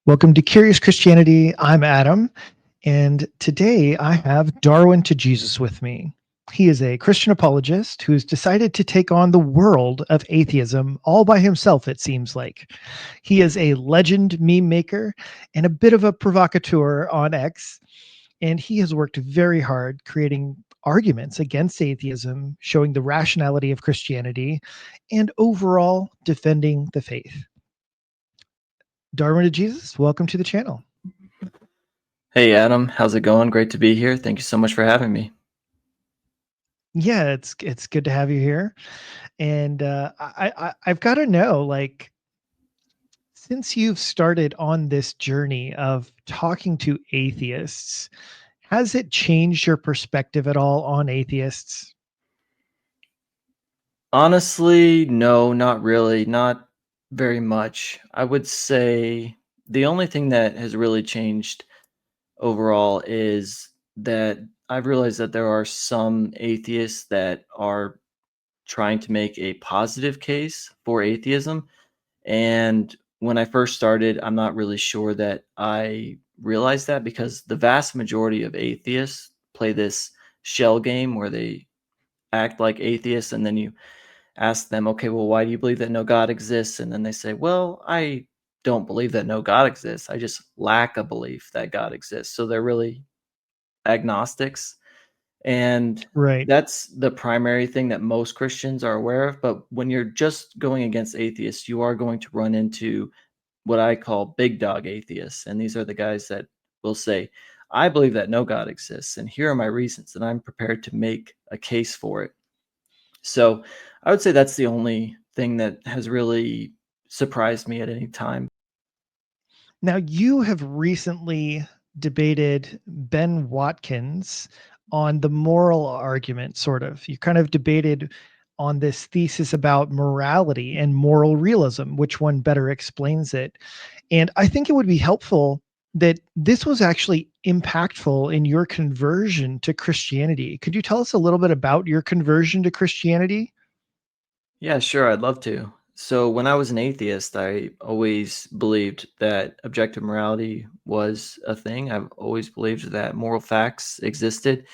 Welcome to Curious Christianity. I'm Adam, and today I have Darwin to Jesus with me. He is a Christian apologist who's decided to take on the world of atheism all by himself, it seems like. He is a legend meme maker and a bit of a provocateur on X, and he has worked very hard creating arguments against atheism, showing the rationality of Christianity, and overall defending the faith. Darwin to Jesus, welcome to the channel. Hey Adam, how's it going? Great to be here. Thank you so much for having me. Yeah, it's good to have you here. And I've got to know, like, since you've started on this journey of talking to atheists, has it changed your perspective at all on atheists? Honestly, no, not really, not very much. I would say the only thing that has really changed overall is that I've realized that there are some atheists that are trying to make a positive case for atheism. And when I first started, I'm not really sure that I realized that because the vast majority of atheists play this shell game where they act like atheists and then you ask them, okay, well, why do you believe that no God exists? And then they say, well, I don't believe that no God exists. I just lack a belief that God exists. So they're really agnostics. And Right. that's the primary thing that most Christians are aware of. But when you're just going against atheists, you are going to run into what I call big dog atheists. And these are the guys that will say, I believe that no God exists. And here are my reasons. And I'm prepared to make a case for it. So I would say that's the only thing that has really surprised me at any time. Now, you have recently debated Ben Watkins on the moral argument, sort of. You kind of debated on this thesis about morality and moral realism, which one better explains it. And I think it would be helpful that this was actually impactful in your conversion to Christianity. Could you tell us a little bit about your conversion to Christianity? Yeah, sure, I'd love to. So when I was an atheist, I always believed that objective morality was a thing. I've always believed that moral facts existed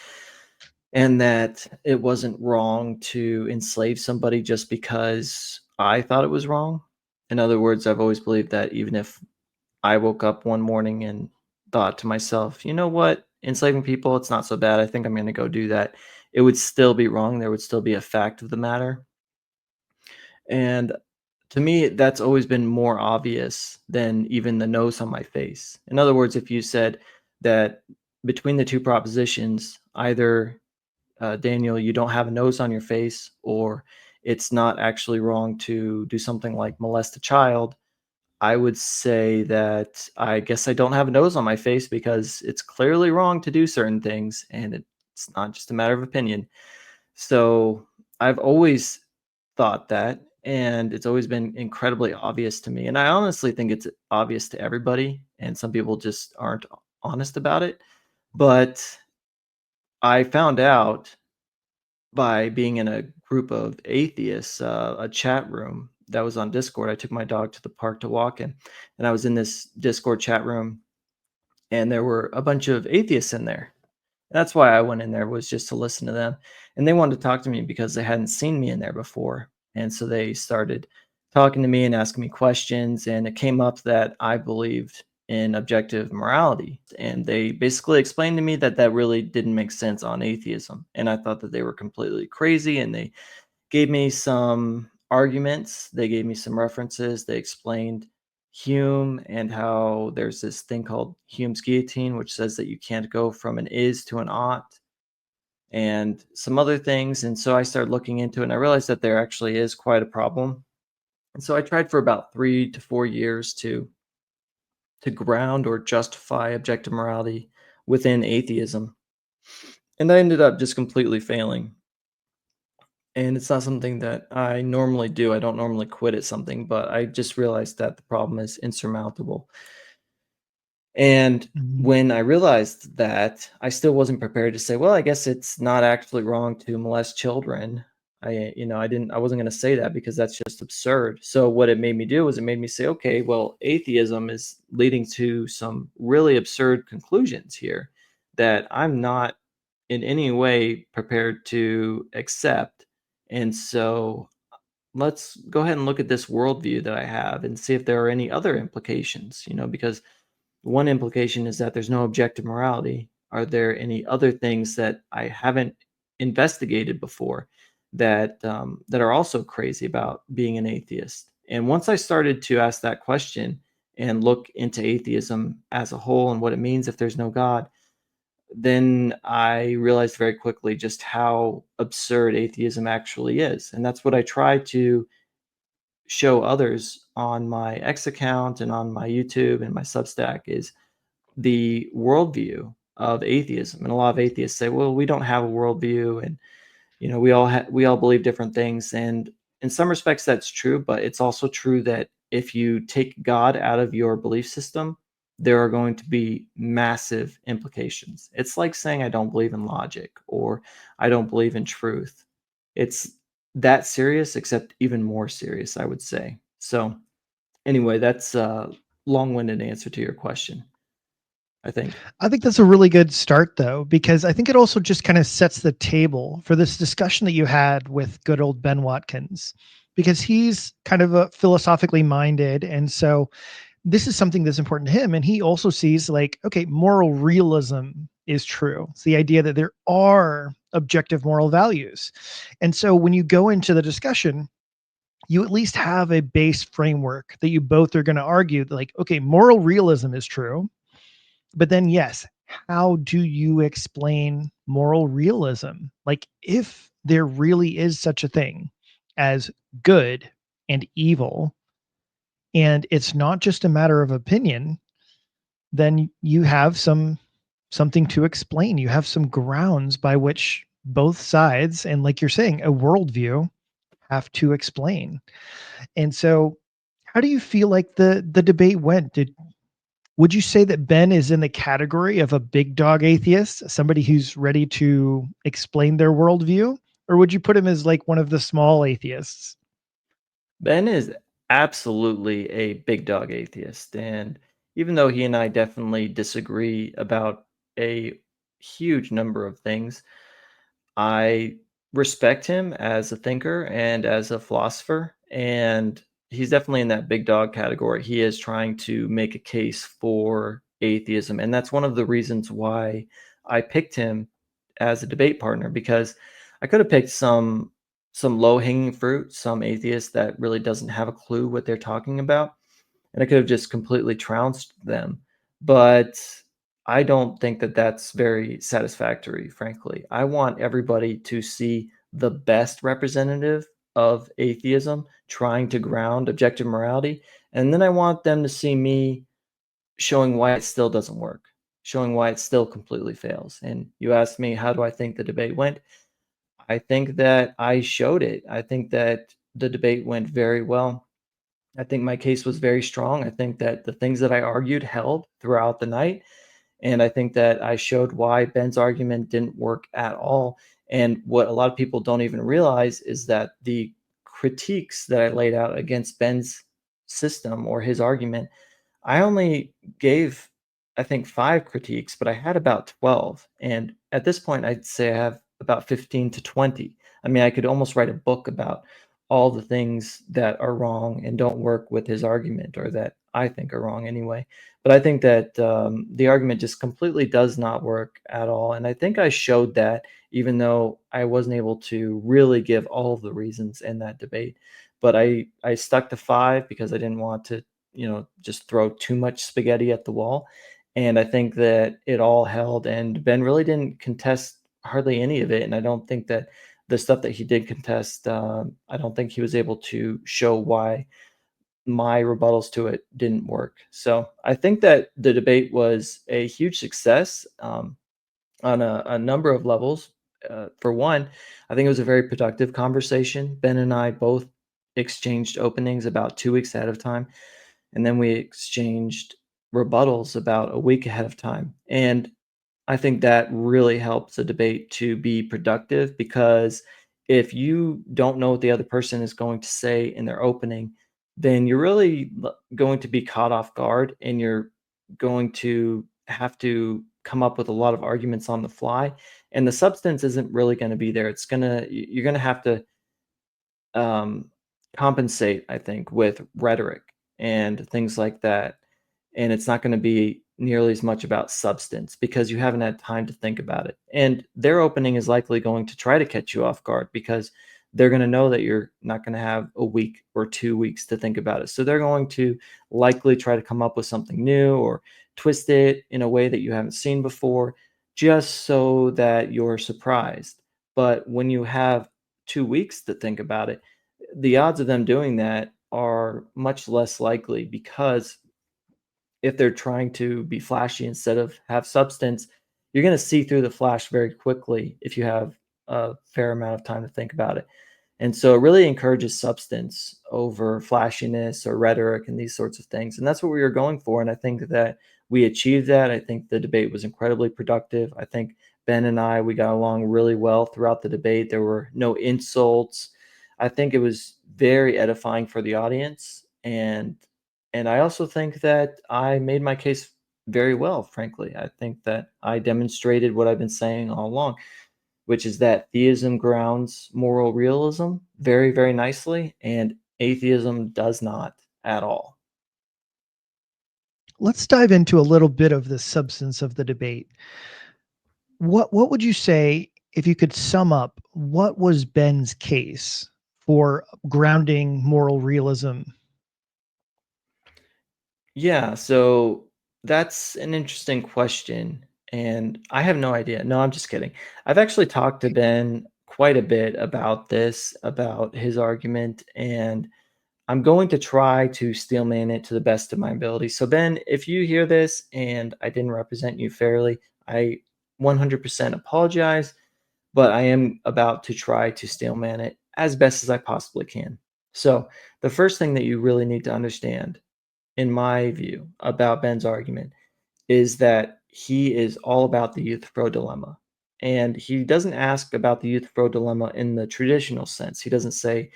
and that it wasn't wrong to enslave somebody just because I thought it was wrong. In other words, I've always believed that even if I woke up one morning and thought to myself, you know what, enslaving people, it's not so bad. I think I'm going to go do that. It would still be wrong. There would still be a fact of the matter. And to me, that's always been more obvious than even the nose on my face. In other words, if you said that between the two propositions, either Daniel, you don't have a nose on your face, or it's not actually wrong to do something like molest a child, I would say that I guess I don't have a nose on my face because it's clearly wrong to do certain things, and it's not just a matter of opinion. So I've always thought that, and it's always been incredibly obvious to me. And I honestly think it's obvious to everybody, and some people just aren't honest about it. But I found out by being in a group of atheists, a chat room that was on Discord. I took my dog to the park to walk in, and I was in this Discord chat room, and there were a bunch of atheists in there. That's why I went in there, was just to listen to them. And they wanted to talk to me because they hadn't seen me in there before. And so they started talking to me and asking me questions. And it came up that I believed in objective morality. And they basically explained to me that that really didn't make sense on atheism. And I thought that they were completely crazy. And they gave me some arguments, they gave me some references, they explained Hume and how there's this thing called Hume's guillotine, which says that you can't go from an is to an ought, and some other things. And so I started looking into it and I realized that there actually is quite a problem. And so I tried for about 3 to 4 years to ground or justify objective morality within atheism. And I ended up just completely failing. And it's not something that I normally do. I don't normally quit at something, but I just realized that the problem is insurmountable. And Mhm. when I realized that, I still wasn't prepared to say, well, I guess it's not actually wrong to molest children. I wasn't going to say that because that's just absurd. So what it made me do was it made me say, okay, well, atheism is leading to some really absurd conclusions here that I'm not in any way prepared to accept. And so let's go ahead and look at this worldview that I have and see if there are any other implications, because one implication is that there's no objective morality. Are there any other things that I haven't investigated before that are also crazy about being an atheist? And once I started to ask that question and look into atheism as a whole and what it means if there's no God, then I realized very quickly just how absurd atheism actually is. And that's what I try to show others on my X account and on my YouTube and my Substack is the worldview of atheism. And a lot of atheists say, well, we don't have a worldview, and we all believe different things. And in some respects that's true, but it's also true that if you take God out of your belief system, there are going to be massive implications. It's like saying I don't believe in logic or I don't believe in truth. It's that serious, except even more serious, I would say. So anyway, that's a long-winded answer to your question, I think. I think that's a really good start, though, because I think it also just kind of sets the table for this discussion that you had with good old Ben Watkins, because he's kind of a philosophically minded. And so this is something that's important to him. And he also sees, like, okay, moral realism is true. It's the idea that there are objective moral values. And so when you go into the discussion, you at least have a base framework that you both are going to argue, like, okay, moral realism is true. But then, yes, how do you explain moral realism? Like, if there really is such a thing as good and evil, and it's not just a matter of opinion, then you have something to explain. You have some grounds by which both sides, and like you're saying, a worldview, have to explain. And so, how do you feel like the debate went? Would you say that Ben is in the category of a big dog atheist, somebody who's ready to explain their worldview? Or would you put him as like one of the small atheists? Ben is absolutely a big dog atheist. And even though he and I definitely disagree about a huge number of things, I respect him as a thinker and as a philosopher. And he's definitely in that big dog category. He is trying to make a case for atheism. And that's one of the reasons why I picked him as a debate partner, because I could have picked some low-hanging fruit, some atheist that really doesn't have a clue what they're talking about, and I could have just completely trounced them. But I don't think that that's very satisfactory, frankly. I want everybody to see the best representative of atheism trying to ground objective morality. And then I want them to see me showing why it still doesn't work, showing why it still completely fails. And you asked me, how do I think the debate went? I think that I showed it. I think that the debate went very well. I think my case was very strong. I think that the things that I argued held throughout the night. And I think that I showed why Ben's argument didn't work at all. And what a lot of people don't even realize is that the critiques that I laid out against Ben's system or his argument, I only gave, I think, 5 critiques, but I had about 12. And at this point, I'd say I have about 15 to 20. I mean, I could almost write a book about all the things that are wrong and don't work with his argument, or that I think are wrong anyway. But I think that the argument just completely does not work at all. And I think I showed that, even though I wasn't able to really give all of the reasons in that debate. But I stuck to 5 because I didn't want to, just throw too much spaghetti at the wall. And I think that it all held, and Ben really didn't contest hardly any of it. And I don't think that the stuff that he did contest, I don't think he was able to show why my rebuttals to it didn't work. So I think that the debate was a huge success, on a number of levels. For one, I think it was a very productive conversation. Ben and I both exchanged openings about 2 weeks ahead of time, and then we exchanged rebuttals about a week ahead of time. And I think that really helps a debate to be productive, because if you don't know what the other person is going to say in their opening, then you're really going to be caught off guard, and you're going to have to come up with a lot of arguments on the fly, and the substance isn't really going to be there. You're going to have to um, compensate, I think, with rhetoric and things like that. And it's not going to be nearly as much about substance because you haven't had time to think about it. And their opening is likely going to try to catch you off guard because they're going to know that you're not going to have a week or 2 weeks to think about it. So they're going to likely try to come up with something new or twist it in a way that you haven't seen before, just so that you're surprised. But when you have 2 weeks to think about it, the odds of them doing that are much less likely because if they're trying to be flashy instead of have substance, you're going to see through the flash very quickly if you have a fair amount of time to think about it. And so it really encourages substance over flashiness or rhetoric and these sorts of things. And that's what we were going for. And I think that we achieved that. I think the debate was incredibly productive. I think Ben and we got along really well throughout the debate. There were no insults. I think it was very edifying for the audience. And I also think that I made my case very well, frankly. I think that I demonstrated what I've been saying all along, which is that theism grounds moral realism very, very nicely, and atheism does not at all. Let's dive into a little bit of the substance of the debate. What would you say if you could sum up what was Ben's case for grounding moral realism? Yeah, so that's an interesting question, and I have no idea. No, I'm just kidding. I've actually talked to Ben quite a bit about this, about his argument, and I'm going to try to steelman it to the best of my ability. So, Ben, if you hear this and I didn't represent you fairly, I 100% apologize, but I am about to try to steelman it as best as I possibly can. So, the first thing that you really need to understand, in my view, about Ben's argument is that he is all about the Euthyphro dilemma. And he doesn't ask about the Euthyphro dilemma in the traditional sense. He doesn't say,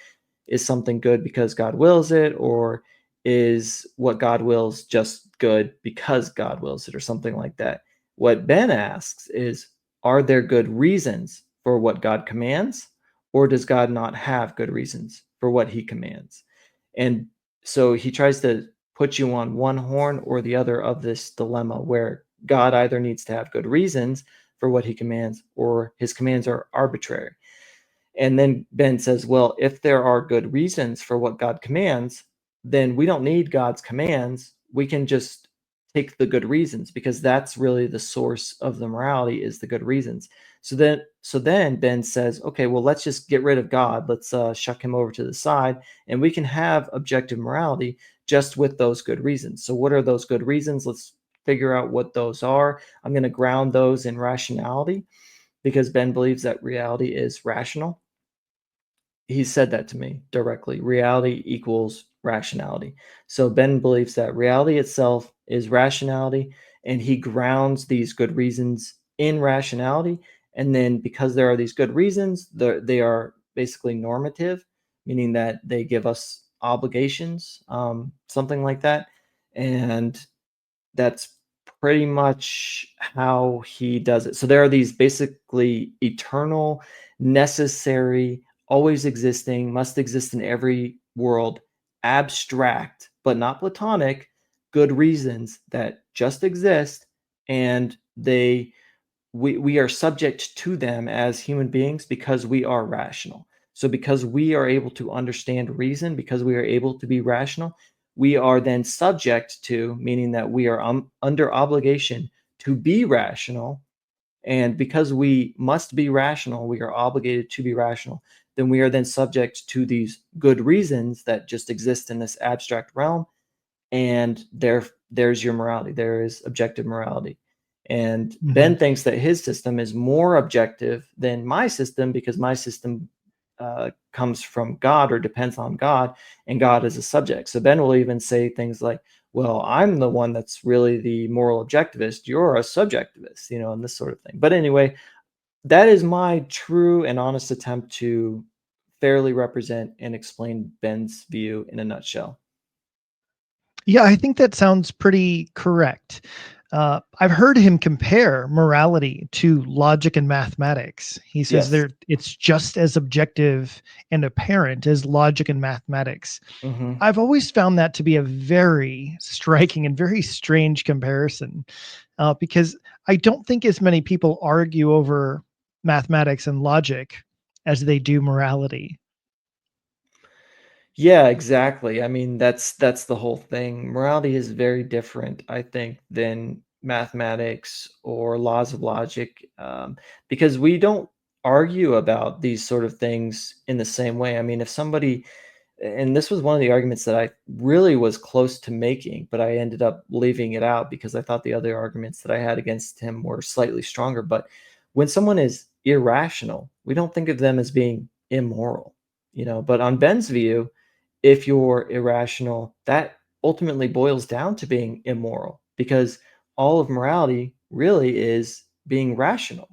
is something good because God wills it, or is what God wills just good because God wills it, or something like that? What Ben asks is, are there good reasons for what God commands, or does God not have good reasons for what he commands? And so he tries to put you on one horn or the other of this dilemma where God either needs to have good reasons for what he commands or his commands are arbitrary. And then Ben says, well, if there are good reasons for what God commands, then we don't need God's commands. We can just take the good reasons because that's really the source of the morality is the good reasons. So then Ben says, okay, well, let's just get rid of God. Let's shuck him over to the side, and we can have objective morality just with those good reasons. So what are those good reasons? Let's figure out what those are. I'm going to ground those in rationality because Ben believes that reality is rational. He said that to me directly. Reality equals rationality. So Ben believes that reality itself is rationality, and he grounds these good reasons in rationality. And then because there are these good reasons, they are basically normative, meaning that they give us obligations, something like that. And that's pretty much how he does it. So there are these basically eternal, necessary, always existing, must exist in every world, abstract, but not platonic, good reasons that just exist, and we are subject to them as human beings because we are rational. So because we are able to understand reason, because we are able to be rational, we are then subject to, meaning that we are under obligation to be rational. And because we must be rational, we are obligated to be rational, then we are then subject to these good reasons that just exist in this abstract realm, and there's your morality. There is objective morality. And Mhm. Ben thinks that his system is more objective than my system because my system comes from God or depends on God, and God is a subject. So Ben will even say things like, well, I'm the one that's really the moral objectivist, you're a subjectivist, and this sort of thing. But anyway, That is my true and honest attempt to fairly represent and explain Ben's view in a nutshell. Yeah, I think that sounds pretty correct. I've heard him compare morality to logic and mathematics. He says Yes. it's just as objective and apparent as logic and mathematics. Mhm. I've always found that to be a very striking and very strange comparison, because I don't think as many people argue over mathematics and logic as they do morality. Yeah, exactly. I mean, that's the whole thing. Morality is very different, I think, than mathematics or laws of logic, because we don't argue about these sort of things in the same way. I mean, if somebody, and this was one of the arguments that I really was close to making, but I ended up leaving it out because I thought the other arguments that I had against him were slightly stronger. But when someone is irrational, we don't think of them as being immoral, But on Ben's view, if you're irrational, that ultimately boils down to being immoral because all of morality really is being rational.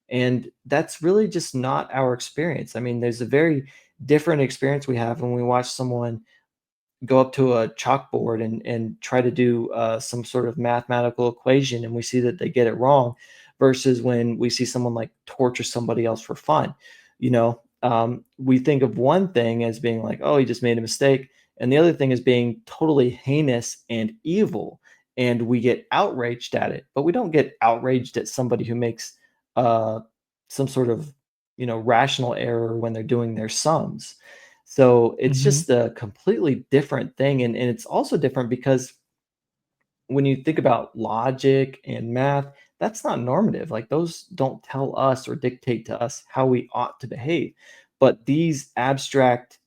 And that's really just not our experience. I mean, there's a very different experience we have when we watch someone go up to a chalkboard and try to do some sort of mathematical equation and we see that they get it wrong versus when we see someone like torture somebody else for fun. We think of one thing as being like, oh, he just made a mistake, and the other thing is being totally heinous and evil, and we get outraged at it, but we don't get outraged at somebody who makes uh, some sort of rational error when they're doing their sums. So it's Mhm. just a completely different thing, and it's also different because when you think about logic and math, that's not normative. Like, those don't tell us or dictate to us how we ought to behave. But these abstract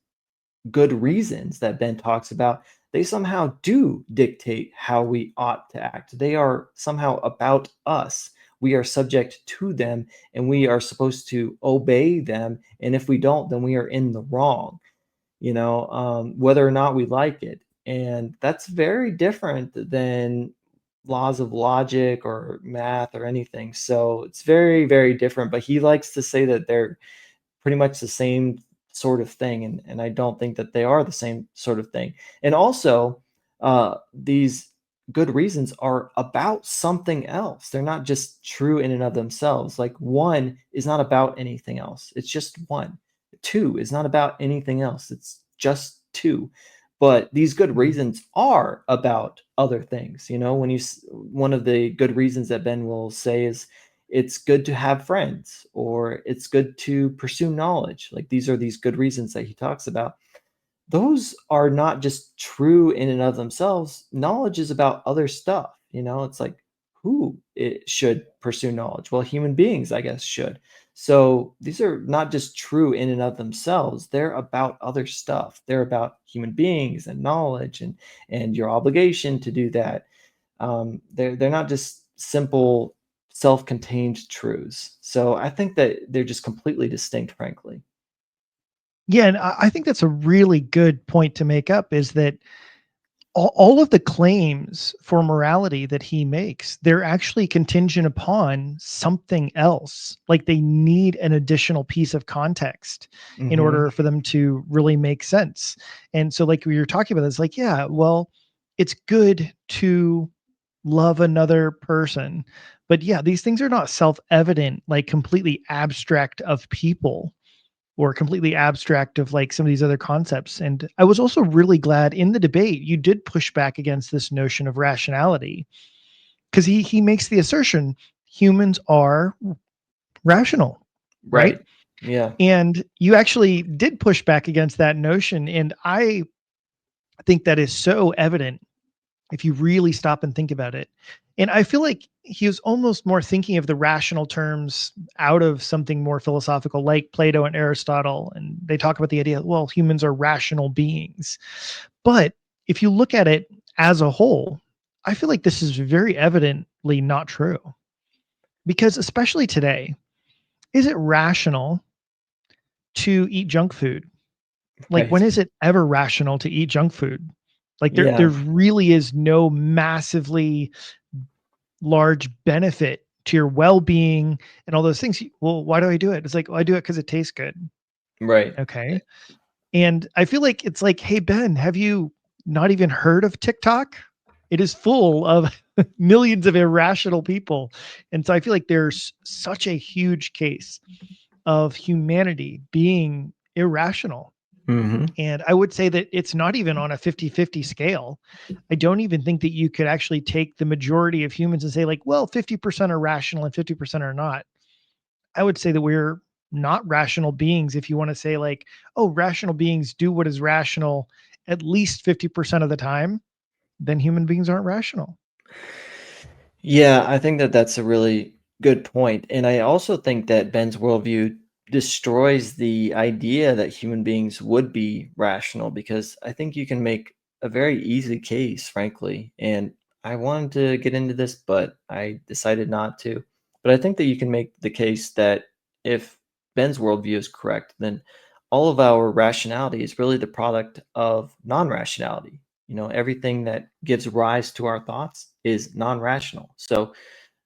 good reasons that Ben talks about, they somehow do dictate how we ought to act. They are somehow about us. We are subject to them, and we are supposed to obey them, and if we don't, then we are in the wrong, whether or not we like it. And that's very different than laws of logic or math or anything. So it's very, very different. But he likes to say that they're pretty much the same sort of thing. And I don't think that they are the same sort of thing. And also, these good reasons are about something else. They're not just true in and of themselves. Like, one is not about anything else, it's just one. Two is not about anything else, it's just two. But these good Mhm. reasons are about other things. One of the good reasons that Ben will say is it's good to have friends or it's good to pursue knowledge. Like, these are these good reasons that he talks about. Those are not just true in and of themselves. Knowledge is about other stuff. It's like, who it should pursue knowledge? Well, human beings, I guess, should. So these are not just true in and of themselves. They're about other stuff. They're about human beings and knowledge and your obligation to do that. They're not just simple self-contained truths. So I think that they're just completely distinct, frankly. Yeah, and I think that's a really good point to make up is that all of the claims for morality that he makes, they're actually contingent upon something else. Like, they need an additional piece of context in Hmm. order for them to really make sense. And so, like we were talking about, it's like, yeah, well, it's good to love another person. But yeah, these things are not self-evident, like completely abstract of people or completely abstract of like some of these other concepts. And I was also really glad in the debate you did push back against this notion of rationality because he makes the assertion humans are rational, right? Right. Yeah. And you actually did push back against that notion, and I think that is so evident if you really stop and think about it. And I feel like he was almost more thinking of the rational terms out of something more philosophical like Plato and Aristotle. And they talk about the idea, well, humans are rational beings. But if you look at it as a whole, I feel like this is very evidently not true. Because especially today, is it rational to eat junk food? Like, when Right. is it ever rational to eat junk food? Like, there Yeah. really is no massively large benefit to your well-being and all those things. Well, why do I do it? It's like, well, I do it because it tastes good. Right. Okay. And I feel like it's like, hey, Ben, have you not even heard of TikTok? It is full of millions of irrational people. And so I feel like there's such a huge case of humanity being irrational. Hmm. And I would say that it's not even on a 50-50 scale. I don't even think that you could actually take the majority of humans and say, like, well, 50% are rational and 50% are not. I would say that we're not rational beings if you want to say, like, oh, rational beings do what is rational at least 50% of the time, then human beings aren't rational. Yeah, I think that that's a really good point. And I also think that Ben's worldview destroys the idea that human beings would be rational because I think you can make a very easy case, frankly. And I wanted to get into this, but I decided not to. But I think that you can make the case that if Ben's worldview is correct, then all of our rationality is really the product of non rationality. Everything that gives rise to our thoughts is non-rational. So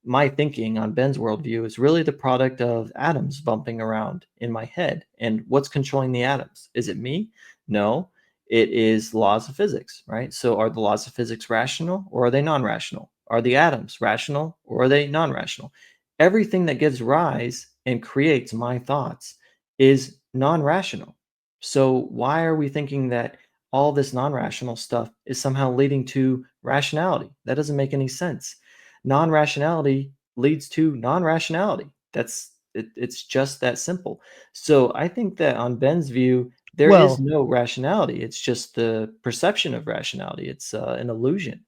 my thinking on Ben's worldview is really the product of atoms bumping around in my head. And what's controlling the atoms? Is it me? No, it is laws of physics, right? So are the laws of physics rational or are they non-rational? Are the atoms rational or are they non-rational? Everything that gives rise and creates my thoughts is non-rational. So why are we thinking that all this non-rational stuff is somehow leading to rationality? That doesn't make any sense. Non-rationality leads to non-rationality. It's just that simple. So I think that on Ben's view, there is Well, no rationality. It's just the perception of rationality. It's an illusion,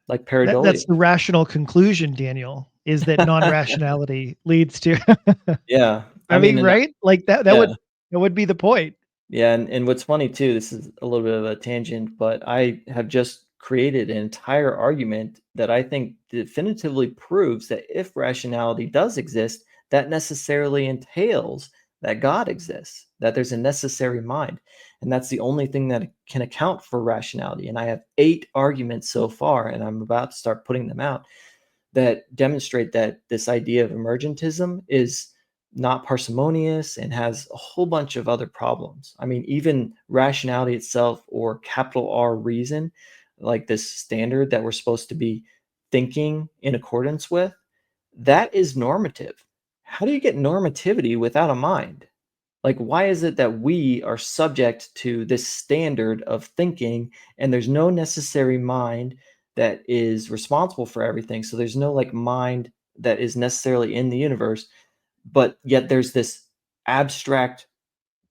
like that's pareidolia. the rational conclusion, Daniel, is that non-rationality leads to Yeah, I I mean, mean, and right? Like yeah. that would be the point. Yeah, and what's funny too, this is a little bit of a tangent, but I have just created an entire argument that I think definitively proves that if rationality does exist, that necessarily entails that God exists, that there's a necessary mind. And that's the only thing that can account for rationality. And I have 8 arguments so far, and I'm about to start putting them out that demonstrate that this idea of emergentism is not parsimonious and has a whole bunch of other problems. I mean, even rationality itself or capital R reason, like this standard that we're supposed to be thinking in accordance with, that is normative. How do you get normativity without a mind? Like, why is it that we are subject to this standard of thinking and there's no necessary mind that is responsible for everything? So there's no like mind that is necessarily in the universe, but yet there's this abstract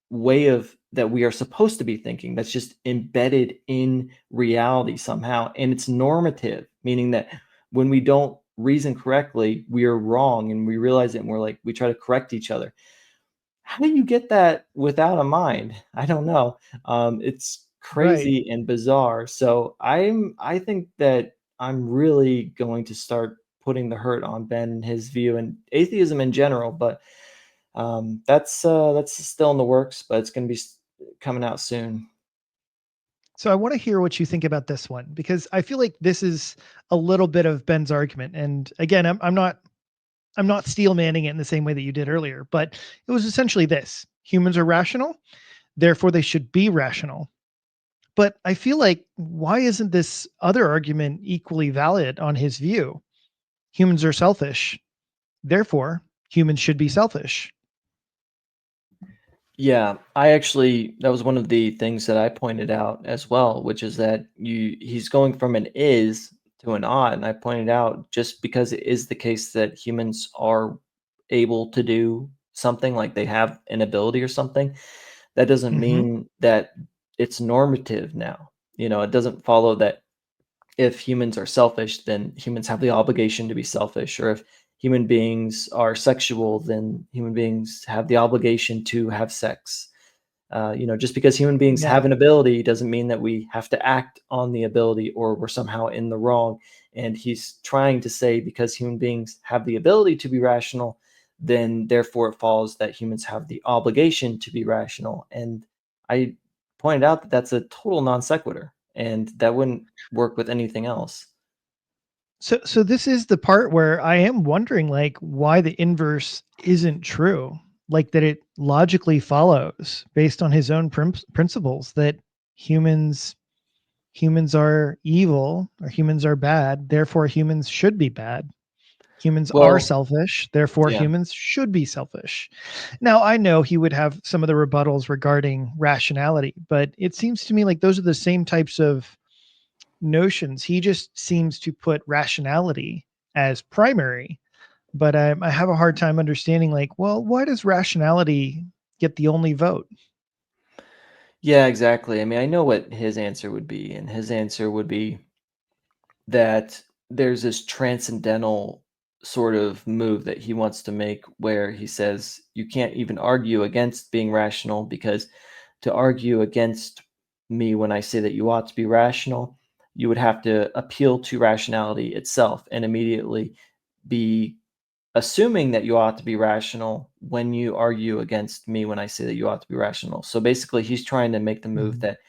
way of that we are supposed to be thinking that's just embedded in reality somehow. And it's normative, meaning that when we don't reason correctly, we are wrong and we realize it and we're like, we try to correct each other. How do you get that without a mind? I don't know. It's Right. crazy and bizarre. So I think that I'm really going to start putting the hurt on Ben and his view and atheism in general. But that's still in the works, but it's going to be coming out soon. So I want to hear what you think about this one because I feel like this is a little bit of Ben's argument. And again, I'm not steel manning it in the same way that you did earlier, but it was essentially this: humans are rational, therefore they should be rational. But I feel like, why isn't this other argument equally valid on his view? Humans are selfish, therefore humans should be selfish. Yeah, I actually that was one of the things that I pointed out as well, which is that he's going from an is to an ought, and I pointed out just because it is the case that humans are able to do something like they have an ability or something, that doesn't Hmm. mean that it's normative now. It doesn't follow that if humans are selfish, then humans have the obligation to be selfish, or if human beings are sexual, then human beings have the obligation to have sex. Just because human beings Yeah. have an ability doesn't mean that we have to act on the ability or we're somehow in the wrong. And he's trying to say because human beings have the ability to be rational, then therefore it follows that humans have the obligation to be rational. And I pointed out that that's a total non sequitur and that wouldn't work with anything else. So this is the part where I am wondering, like, why the inverse isn't true. Like that it logically follows based on his own principles that humans humans are evil or humans are bad, therefore humans should be bad. Humans are Well, selfish, therefore yeah. humans should be selfish. Now, I know he would have some of the rebuttals regarding rationality, but it seems to me like those are the same types of notions. He just seems to put rationality as primary, but I have a hard time understanding, like, well, why does rationality get the only vote? Yeah, exactly. I mean, I know what his answer would be, and his answer would be that there's this transcendental sort of move that he wants to make where he says you can't even argue against being rational because to argue against me when I say that you ought to be rational, you would have to appeal to rationality itself and immediately be assuming that you ought to be rational when you argue against me when I say that you ought to be rational. So basically, he's trying to make the move Mhm. that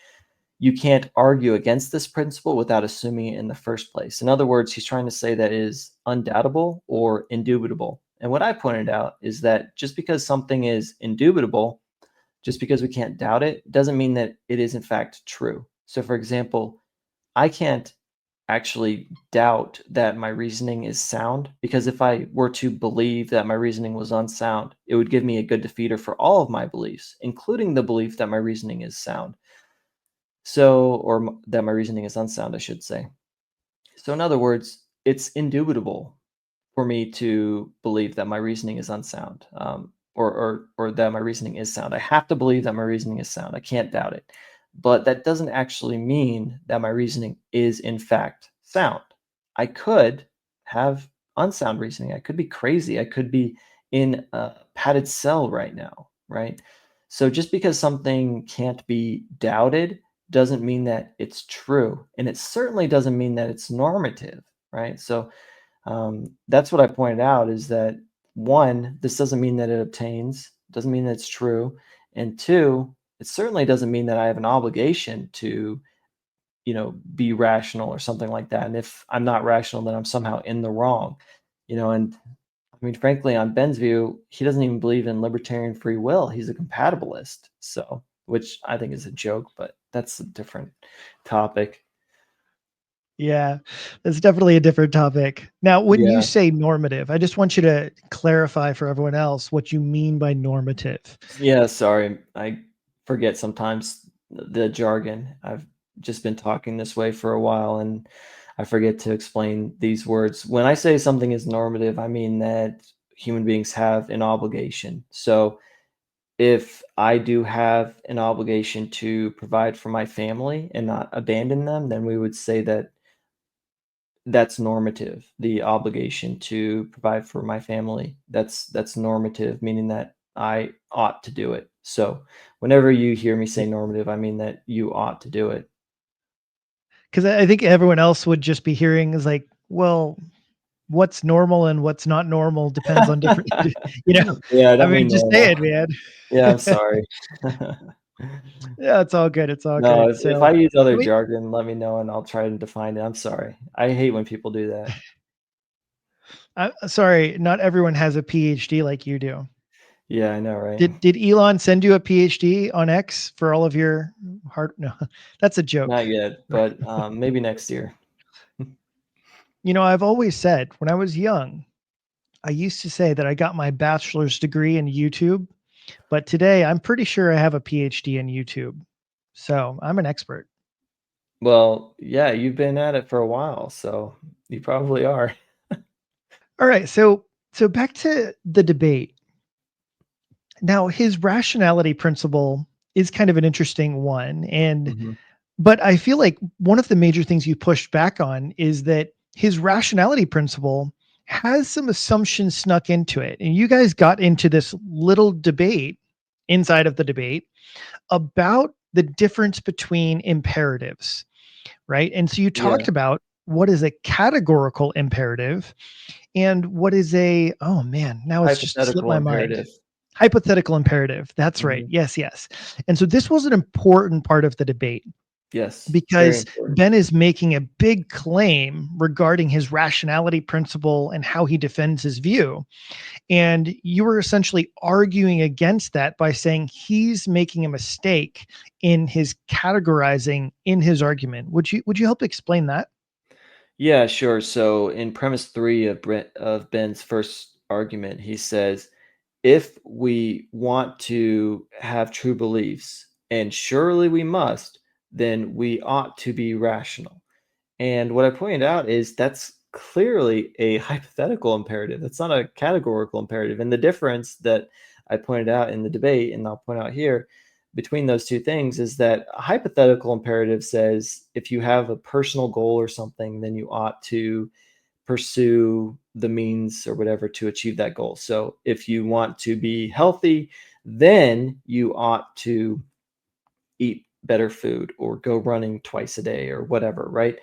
you can't argue against this principle without assuming it in the first place. In other words, he's trying to say that it is undoubtable or indubitable. And what I pointed out is that just because something is indubitable, just because we can't doubt it, doesn't mean that it is in fact true. So, for example, I can't actually doubt that my reasoning is sound because if I were to believe that my reasoning was unsound, it would give me a good defeater for all of my beliefs, including the belief that my reasoning is sound. So, or that my reasoning is unsound, I should say. So, in other words, it's indubitable for me to believe that my reasoning is unsound, or that my reasoning is sound. I have to believe that my reasoning is sound. I can't doubt it. But that doesn't actually mean that my reasoning is in fact sound. I could have unsound reasoning. I could be crazy. I could be in a padded cell right now, right? So just because something can't be doubted doesn't mean that it's true, and it certainly doesn't mean that it's normative, right? So that's what I pointed out is that one, this doesn't mean that it obtains, doesn't mean that it's true, and two, it certainly doesn't mean that I have an obligation to, be rational or something like that. And if I'm not rational, then I'm somehow in the wrong, And I mean, frankly, on Ben's view, he doesn't even believe in libertarian free will. He's a compatibilist, so which I think is a joke, but that's a different topic. Yeah, that's definitely a different topic. Now, when you Yeah. say normative, I just want you to clarify for everyone else what you mean by normative. Yeah, sorry. I forget sometimes the jargon. I've just been talking this way for a while and I forget to explain these words. When I say something is normative, I mean that human beings have an obligation. So if I do have an obligation to provide for my family and not abandon them, then we would say that that's normative, the obligation to provide for my family. That's normative, meaning that I ought to do it. So, whenever you hear me say normative, I mean that you ought to do it. Because I think everyone else would just be hearing is like, well, what's normal and what's not normal depends on different, Yeah, I I don't mean, mean just say normal. it, man. Yeah, I'm sorry. Yeah, it's all good. It's all No, good. if So, I use other let me, jargon, let me know and I'll try to define it. I'm sorry. I hate when people do that. sorry, not everyone has a PhD like you do. Yeah, I know, right? Did Elon send you a PhD on X for all of your hard? No, that's a joke. Not yet, but maybe next year. I've always said when I was young, I used to say that I got my bachelor's degree in YouTube, but today I'm pretty sure I have a PhD in YouTube. So I'm an expert. Well, yeah, you've been at it for a while, so you probably are. All right. So back to the debate. Now, his rationality principle is kind of an interesting one. Mhm. But I feel like one of the major things you pushed back on is that his rationality principle has some assumptions snuck into it. And you guys got into this little debate inside of the debate about the difference between imperatives, right? And so you Yeah. talked about what is a categorical imperative and what is a, oh man, now it's just slipped Hypothetical my mind. imperative. Hypothetical imperative. That's right. Mhm. Yes, yes. And so this was an important part of the debate. Yes, very because important. Ben is making a big claim regarding his rationality principle and how he defends his view. And you were essentially arguing against that by saying he's making a mistake in his categorizing in his argument. Would you help explain that? Yeah, sure. So in premise three of Ben's first argument, he says, if we want to have true beliefs, and surely we must, then we ought to be rational. And what I pointed out is that's clearly a hypothetical imperative. That's not a categorical imperative. And the difference that I pointed out in the debate, and I'll point out here, between those two things is that a hypothetical imperative says if you have a personal goal or something, then you ought to pursue the means or whatever to achieve that goal. So if you want to be healthy, then you ought to eat better food or go running twice a day or whatever, right?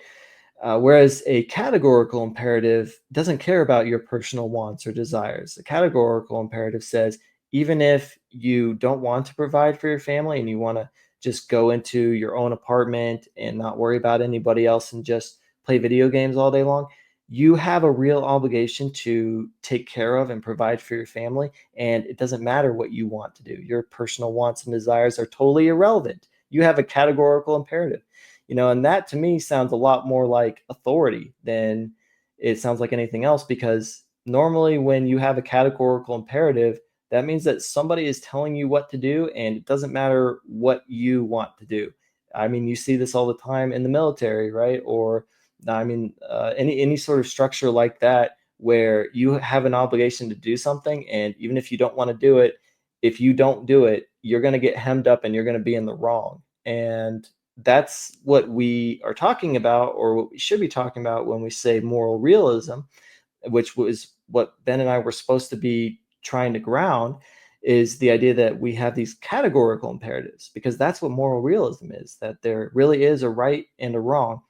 Whereas a categorical imperative doesn't care about your personal wants or desires. A categorical imperative says, even if you don't want to provide for your family and you want to just go into your own apartment and not worry about anybody else and just play video games all day long, you have a real obligation to take care of and provide for your family. And it doesn't matter what you want to do. Your personal wants and desires are totally irrelevant. You have a categorical imperative, and that to me sounds a lot more like authority than it sounds like anything else, because normally when you have a categorical imperative, that means that somebody is telling you what to do and it doesn't matter what you want to do. I mean, you see this all the time in the military, right? Or I mean, any sort of structure like that where you have an obligation to do something, and even if you don't want to do it, if you don't do it, you're going to get hemmed up and you're going to be in the wrong. And that's what we are talking about, or what we should be talking about when we say moral realism, which was what Ben and I were supposed to be trying to ground, is the idea that we have these categorical imperatives, because that's what moral realism is, that there really is a right and a wrong,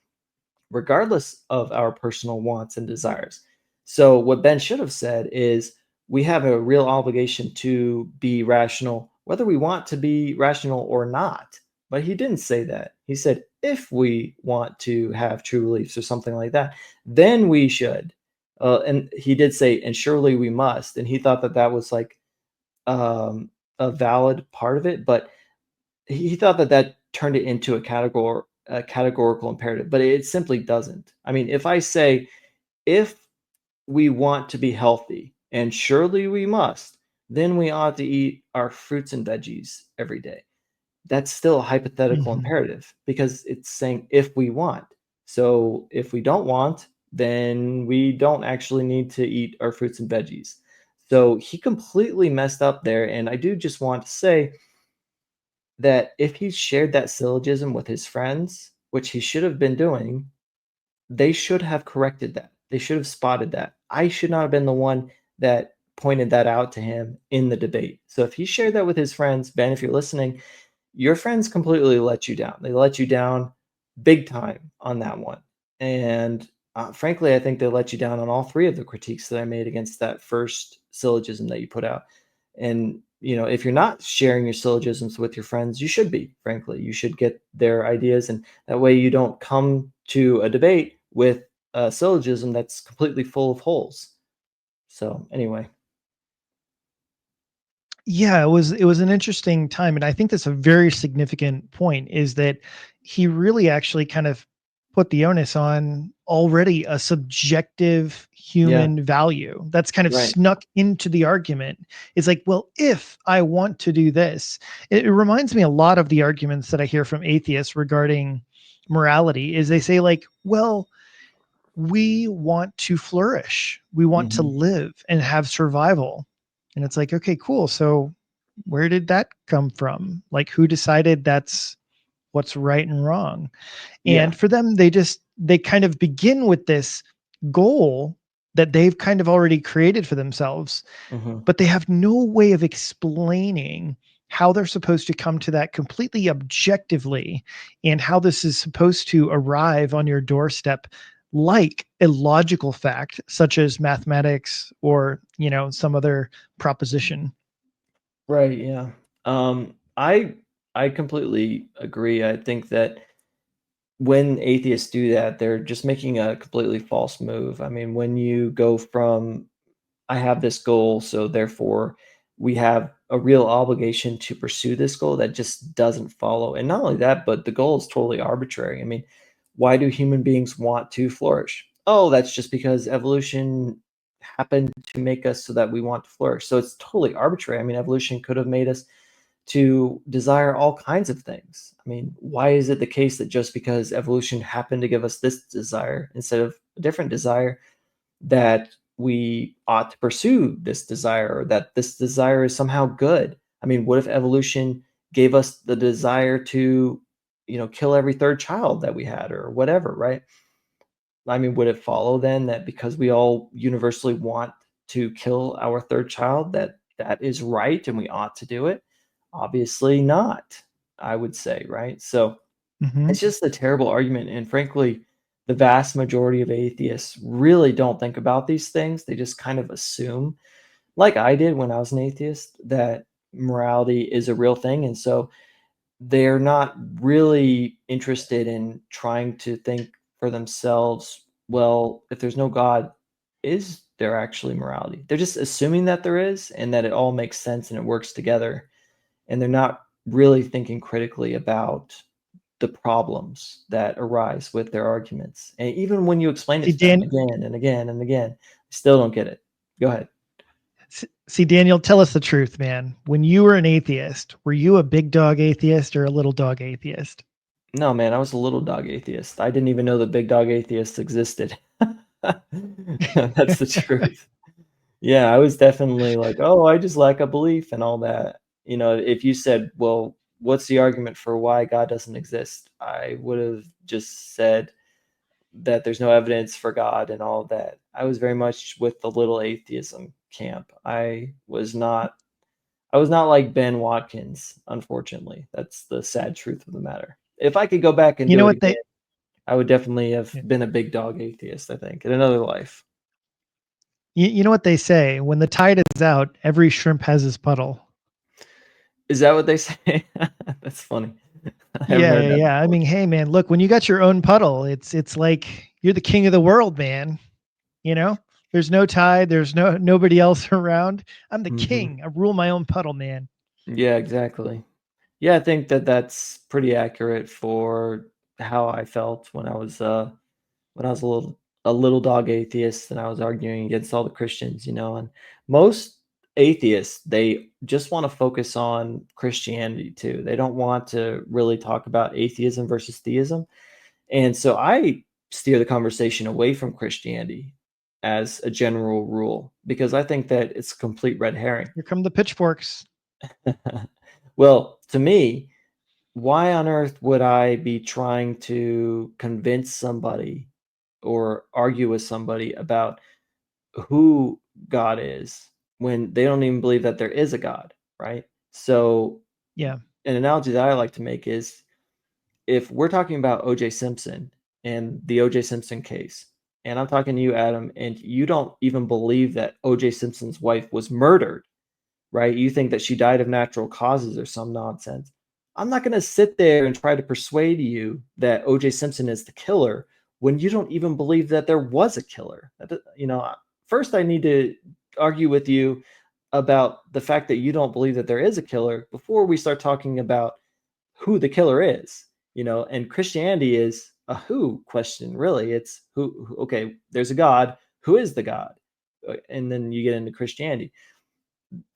regardless of our personal wants and desires. So, what Ben should have said is we have a real obligation to be rational, whether we want to be rational or not. But he didn't say that. He said, if we want to have true beliefs or something like that, then we should. And he did say, and surely we must. And he thought that that was like um, a valid part of it. But he thought that that turned it into a categorical imperative, but it simply doesn't. I mean, if I say, if we want to be healthy, and surely we must, then we ought to eat our fruits and veggies every day. That's still a hypothetical Mhm. imperative because it's saying if we want. So if we don't want, then we don't actually need to eat our fruits and veggies. So he completely messed up there. And I do just want to say that if he shared that syllogism with his friends, which he should have been doing, they should have corrected that. They should have spotted that. I should not have been the one that pointed that out to him in the debate. So if he shared that with his friends, Ben, if you're listening, your friends completely let you down. They let you down big time on that one. And frankly, I think they let you down on all three of the critiques that I made against that first syllogism that you put out. And if you're not sharing your syllogisms with your friends, you should be. Frankly, you should get their ideas, and that way you don't come to a debate with a syllogism that's completely full of holes. So anyway, Yeah, it was an interesting time, and I think that's a very significant point, is that he really actually kind of put the onus on already a subjective yeah, human value that's kind of right. snuck into the argument. It's like, well, if I want to do this, it reminds me a lot of the arguments that I hear from atheists regarding morality. Is they say like, well, we want to flourish. We want to Hmm. live and have survival. And it's like, okay, cool. So where did that come from? Like, who decided that's what's right and wrong? Yeah. And for them, they kind of begin with this goal that they've kind of already created for themselves, Hmm. but they have no way of explaining how they're supposed to come to that completely objectively, and how this is supposed to arrive on your doorstep like a logical fact such as mathematics or some other proposition. Right, yeah. I completely agree. I think that when atheists do that, they're just making a completely false move. I mean, when you go from I have this goal, so therefore we have a real obligation to pursue this goal, that just doesn't follow. And not only that, but the goal is totally arbitrary. I mean, why do human beings want to flourish? Oh, that's just because evolution happened to make us so that we want to flourish. So it's totally arbitrary. I mean, evolution could have made us to desire all kinds of things. I mean, why is it the case that just because evolution happened to give us this desire instead of a different desire, that we ought to pursue this desire, or that this desire is somehow good? I mean, what if evolution gave us the desire to, kill every third child that we had or whatever, right? I mean, would it follow then that because we all universally want to kill our third child, that that is right and we ought to do it? Obviously not, I would say, right? So Hmm. it's just a terrible argument. And frankly, the vast majority of atheists really don't think about these things. They just kind of assume, like I did when I was an atheist, that morality is a real thing. And so they're not really interested in trying to think for themselves, well, if there's no God, is there actually morality? They're just assuming that there is and that it all makes sense and it works together. And they're not really thinking critically about the problems that arise with their arguments. And even when you explain it See, to them Dan, again and again and again, they still don't get it. Go ahead. see, Daniel, tell us the truth, man. When you were an atheist, were you a big dog atheist or a little dog atheist? No, man, I was a little dog atheist. I didn't even know that big dog atheists existed. That's the truth. Yeah, I was definitely like, "Oh, I just lack a belief," and all that. If you said, "Well, what's the argument for why God doesn't exist?" I would have just said that there's no evidence for God and all of that. I was very much with the little atheism camp. I was not like Ben Watkins, unfortunately. That's the sad truth of the matter. If I could go back and You do know it what again, they I would definitely have been a big dog atheist, I think, in another life. you know what they say, when the tide is out, every shrimp has his puddle. Is that what they say? That's funny. I haven't Yeah, heard yeah, that yeah. I before. mean, hey man, look, when you got your own puddle, it's like you're the king of the world, man. You know? There's no tide, there's nobody else around. I'm the Mhm. king. I rule my own puddle, man. Yeah, exactly. Yeah, I think that that's pretty accurate for how I felt when I was a little dog atheist and I was arguing against all the Christians, and most atheists, they just want to focus on Christianity too. They don't want to really talk about atheism versus theism. And so I steer the conversation away from Christianity as a general rule because I think that it's a complete red herring. Here come the pitchforks. Well, to me, why on earth would I be trying to convince somebody or argue with somebody about who God is when they don't even believe that there is a God, right? So, Yeah. an analogy that I like to make is if we're talking about OJ Simpson and the OJ Simpson case, and I'm talking to you, Adam, and you don't even believe that OJ Simpson's wife was murdered, right? You think that she died of natural causes or some nonsense. I'm not going to sit there and try to persuade you that OJ Simpson is the killer when you don't even believe that there was a killer. First I need to argue with you about the fact that you don't believe that there is a killer before we start talking about who the killer is. And Christianity is a who question, really. It's okay, there's a God. Who is the God? And then you get into Christianity.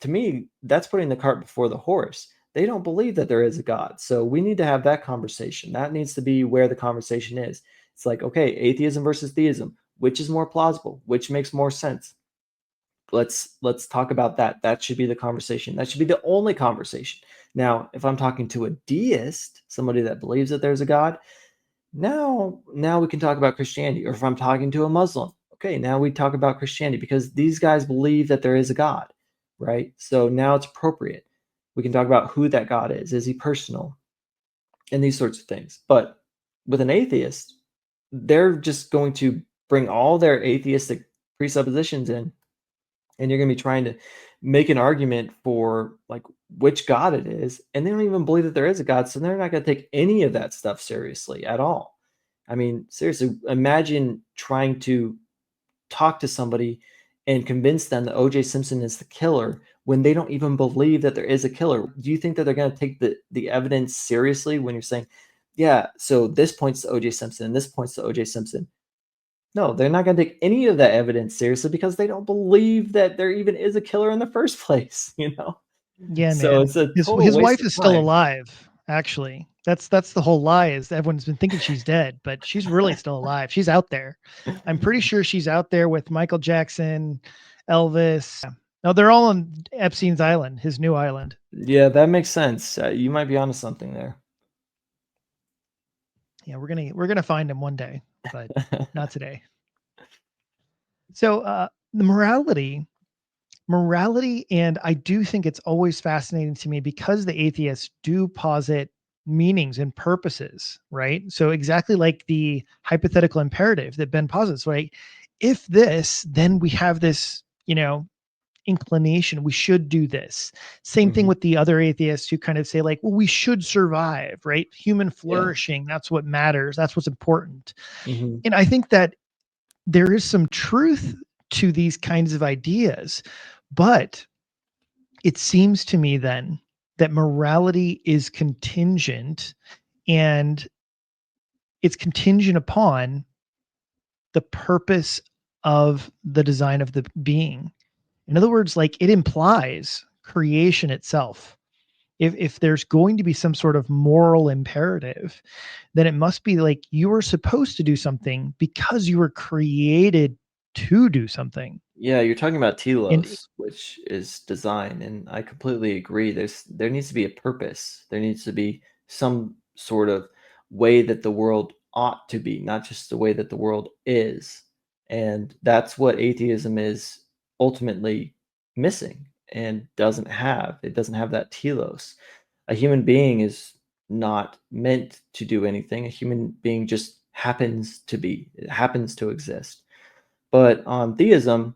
To me, that's putting the cart before the horse. They don't believe that there is a God. So we need to have that conversation. That needs to be where the conversation is. It's like, okay, atheism versus theism, which is more plausible, which makes more sense. Let's talk about that. That should be the conversation. That should be the only conversation. Now, if I'm talking to a deist, somebody that believes that there's a God, now we can talk about Christianity. Or if I'm talking to a Muslim, okay, now we talk about Christianity because these guys believe that there is a God, right? So now it's appropriate. We can talk about who that God is. Is he personal? And these sorts of things. But with an atheist, they're just going to bring all their atheistic presuppositions in, and you're going to be trying to make an argument for like which God it is, and they don't even believe that there is a God, so they're not going to take any of that stuff seriously at all. I mean, seriously, imagine trying to talk to somebody and convince them that OJ Simpson is the killer when they don't even believe that there is a killer. Do you think that they're going to take the evidence seriously when you're saying, yeah, so this points to OJ Simpson and this points to OJ Simpson? No, they're not going to take any of that evidence seriously because they don't believe that there even is a killer in the first place, you know? Yeah, So man. it's a His total his waste wife of is still time. alive, actually. That's the whole lie is everyone's been thinking she's dead, but she's really still alive. She's out there. I'm pretty sure she's out there with Michael Jackson, Elvis. No, they're all on Epstein's island, his new island. Yeah, that makes sense. You might be onto something there. Yeah, we're gonna find him one day, but not today. So the morality, and I do think it's always fascinating to me because the atheists do posit meanings and purposes, right? So exactly like the hypothetical imperative that Ben posits, right? If this, then we have this, inclination, we should do this. Same thing Mhm. with the other atheists who kind of say like, well, we should survive, right? Human Yeah. flourishing, that's what matters, that's what's important. Mhm. And I think that there is some truth to these kinds of ideas, but it seems to me then that morality is contingent, and it's contingent upon the purpose of the design of the being. In other words, like it implies creation itself. If there's going to be some sort of moral imperative, then it must be like you are supposed to do something because you were created to do something. Yeah, you're talking about And telos, which is design, and I completely agree. There needs to be a purpose. There needs to be some sort of way that the world ought to be, not just the way that the world is. And that's what atheism is ultimately missing and doesn't have. It doesn't have that telos. A human being is not meant to do anything. A human being just happens to be. It happens to exist. But on theism,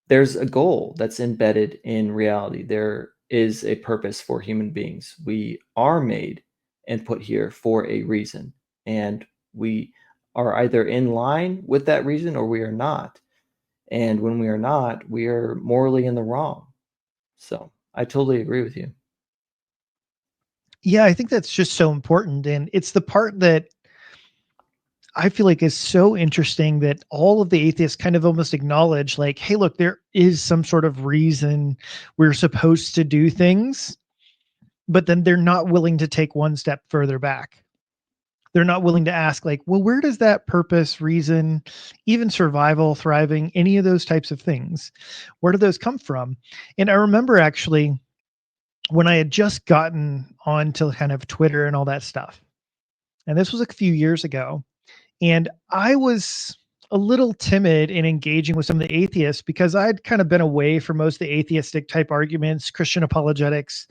there's a goal that's embedded in reality. There is a purpose for human beings. We are made and put here for a reason, and we are either in line with that reason or we are not. And when we are not, we are morally in the wrong. So I totally agree with you. yeah, I think that's just so important. And it's the part that I feel like is so interesting that all of the atheists kind of almost acknowledge, like, hey, look, there is some sort of reason we're supposed to do things, but then they're not willing to take one step further back. They're not willing to ask, like, well, where does that purpose, reason, even survival, thriving, any of those types of things, where do those come from? And I remember actually when I had just gotten onto kind of Twitter and all that stuff, and this was a few years ago, and I was a little timid in engaging with some of the atheists because I'd kind of been away from most of the atheistic type arguments, Christian apologetics.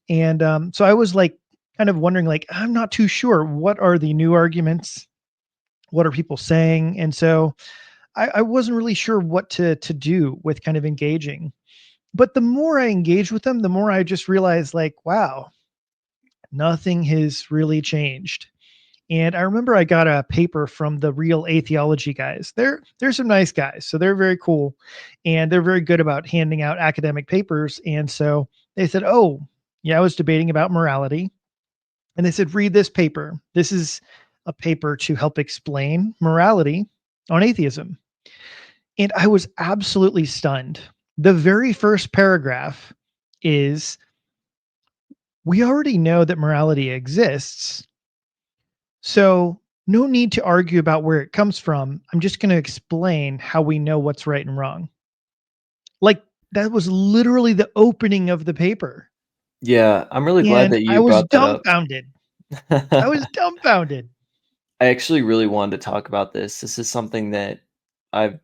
And so I was like, kind of wondering, like, I'm not too sure. What are the new arguments? What are people saying? And so I wasn't really sure what to do with kind of engaging. But the more I engaged with them, the more I just realized, like, wow, nothing has really changed. And I remember I got a paper from the Real Atheology guys. They're some nice guys, so they're very cool, and they're very good about handing out academic papers. And so they said, "Oh, yeah, I was debating about morality," and they said, "Read this paper. This is a paper to help explain morality on atheism." And I was absolutely stunned. The very first paragraph is, "We already know that morality exists. So, no need to argue about where it comes from. I'm just going to explain how we know what's right and wrong." Like, that was literally the opening of the paper. Yeah, I'm really glad And that I you was brought that up. dumbfounded. I was dumbfounded. I actually really wanted to talk about this. This is something that I've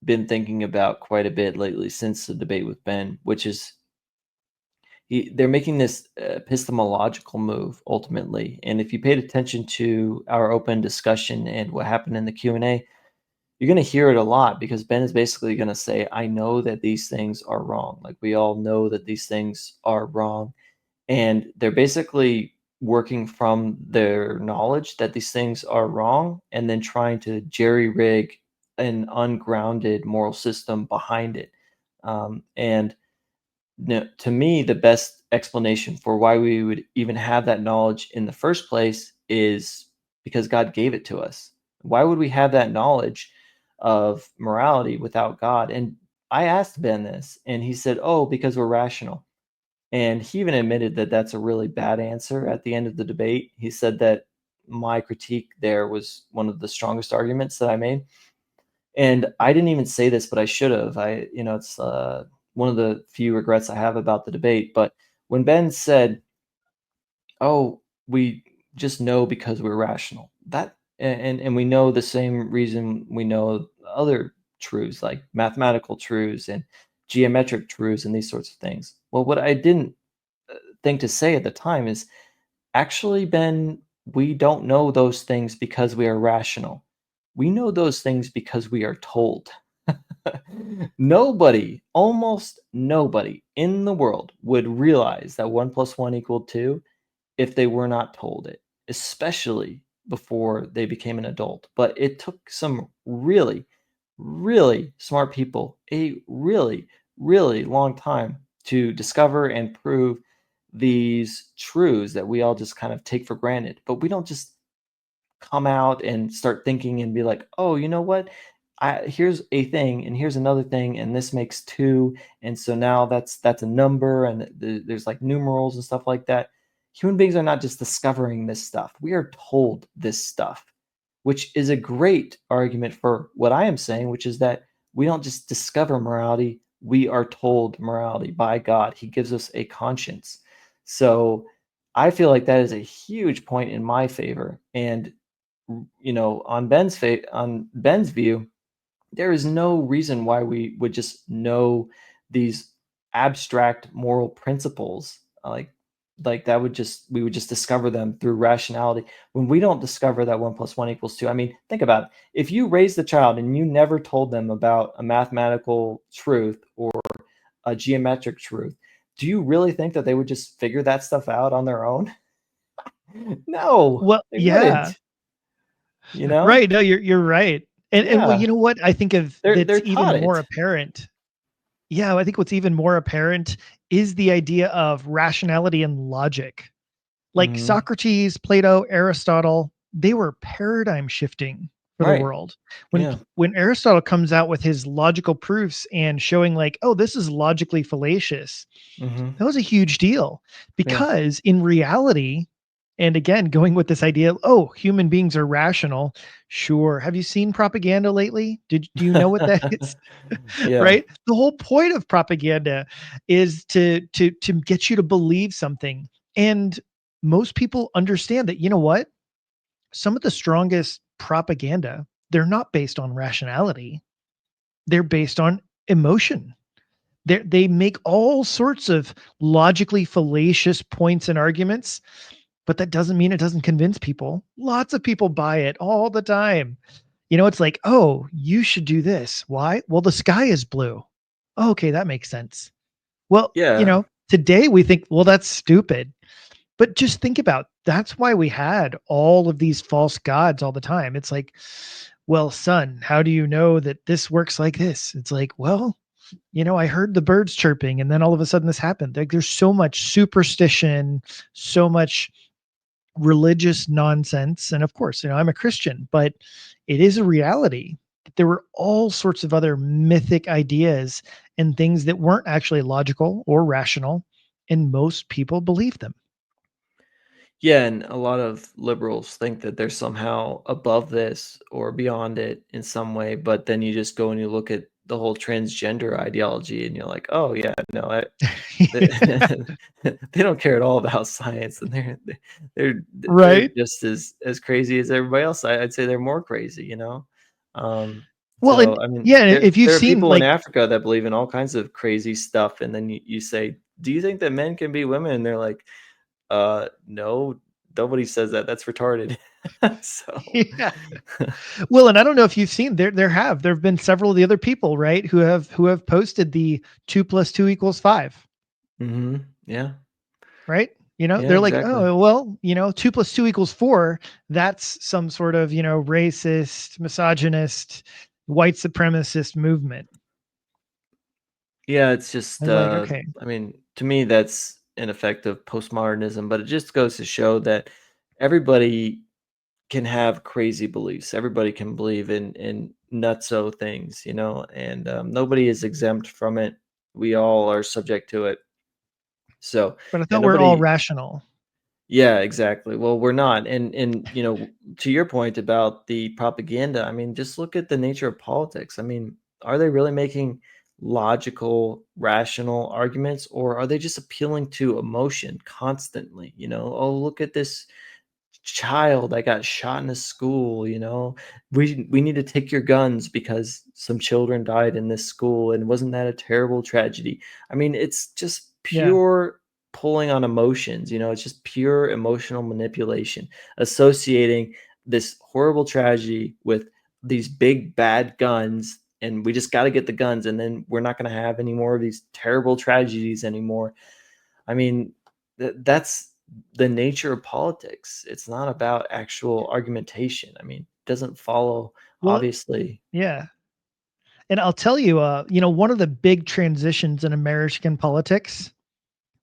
been thinking about quite a bit lately since the debate with Ben, which is they're making this epistemological move ultimately. And if you paid attention to our open discussion and what happened in the Q&A, you're going to hear it a lot because Ben is basically going to say, I know that these things are wrong. Like we all know that these things are wrong. And they're basically working from their knowledge that these things are wrong and then trying to jerry rig an ungrounded moral system behind it. And to me, the best explanation for why we would even have that knowledge in the first place is because God gave it to us. Why would we have that knowledge of morality without God? And I asked Ben this, and he said, "Oh, because we're rational." And he even admitted that that's a really bad answer at the end of the debate. He said that my critique there was one of the strongest arguments that I made. And I didn't even say this, but I should have. It's one of the few regrets I have about the debate. But when Ben said, "Oh, we just know because we're rational," and we know the same reason we know other truths like mathematical truths and geometric truths and these sorts of things. Well, what I didn't think to say at the time is, actually, Ben, we don't know those things because we are rational. We know those things because we are told. Nobody, almost nobody in the world would realize that 1 plus 1 equaled 2 if they were not told it, especially before they became an adult. But it took some really, really smart people a really, really long time to discover and prove these truths that we all just kind of take for granted. But we don't just come out and start thinking and be like, "Oh, you know what? Here's a thing, and here's another thing, and this makes two, and so now that's a number, and there's like numerals and stuff like that." Human beings are not just discovering this stuff; we are told this stuff, which is a great argument for what I am saying, which is that we don't just discover morality; we are told morality by God. He gives us a conscience. So I feel like that is a huge point in my favor, and on Ben's view, there is no reason why we would just know these abstract moral principles, like that would just we would just discover them through rationality when we don't discover that 1 plus 1 equals 2. I mean, think about it. If you raised the child and you never told them about a mathematical truth or a geometric truth, do you really think that they would just figure that stuff out on their own? No, Well, they yeah. wouldn't, you know? Right. No, you're right. And well, Yeah. you know what I think of They're that's even taught more it. apparent. Yeah, I think what's even more apparent is the idea of rationality and logic. Like Mhm. Socrates, Plato, Aristotle, they were paradigm shifting for the Right. world. Yeah. When Aristotle comes out with his logical proofs and showing like, oh, this is logically fallacious, Mhm. that was a huge deal Yeah. because in reality, and again, going with this idea, oh, human beings are rational. Sure. Have you seen propaganda lately? Do you know what that is? Yeah. Right? The whole point of propaganda is to get you to believe something. And most people understand that, you know what? Some of the strongest propaganda, they're not based on rationality. They're based on emotion. They make all sorts of logically fallacious points and arguments, but that doesn't mean it doesn't convince people. Lots of people buy it all the time. It's like, oh, you should do this. Why? Well, the sky is blue. Oh, okay, that makes sense. Well, Yeah. today we think, well, that's stupid. But just think about that's why we had all of these false gods all the time. It's like, well, son, how do you know that this works like this? It's like, well, I heard the birds chirping and then all of a sudden this happened. Like there's so much superstition, so much religious nonsense. And of course, I'm a Christian, but it is a reality that there were all sorts of other mythic ideas and things that weren't actually logical or rational. And most people believe them. Yeah, and a lot of liberals think that they're somehow above this or beyond it in some way, but then you just go and you look at the whole transgender ideology and you're like, "Oh, yeah, no, they they don't care at all about science, and they're Right. just as crazy as everybody else." I'd say they're more crazy, you know? Um, Well, so, and I mean, yeah, there if you've there are seen people in like Africa that believe in all kinds of crazy stuff, and then you say, "Do you think that men can be women?" And they're like, no, nobody says that. That's retarded." So, yeah. Well, and I don't know if you've seen there have been several of the other people, right, who have posted the 2 plus 2 equals 5, mhm, yeah, right? Yeah, They're like, exactly. oh, well, 2 + 2 = 4. That's some sort of, racist, misogynist, white supremacist movement. Yeah, it's I just, was like, okay, I mean, to me, that's an effect of postmodernism, but it just goes to show that everybody can have crazy beliefs. Everybody can believe in nutso things, and nobody is exempt from it. We all are subject to it. So, but I yeah, thought we're all nobody. rational. Yeah, exactly. Well, we're not. And to your point about the propaganda, I mean, just look at the nature of politics. I mean, are they really making logical, rational arguments, or are they just appealing to emotion constantly? Oh, look at this child that got shot in a school, we need to take your guns because some children died in this school, and wasn't that a terrible tragedy? I mean, it's just Yeah. pure pulling on emotions, it's just pure emotional manipulation, associating this horrible tragedy with these big bad guns, and we just got to get the guns, and then we're not going to have any more of these terrible tragedies anymore. I mean, that's the nature of politics. It's not about actual argumentation. I mean, it doesn't follow, Well, obviously. yeah. And I'll tell you, one of the big transitions in American politics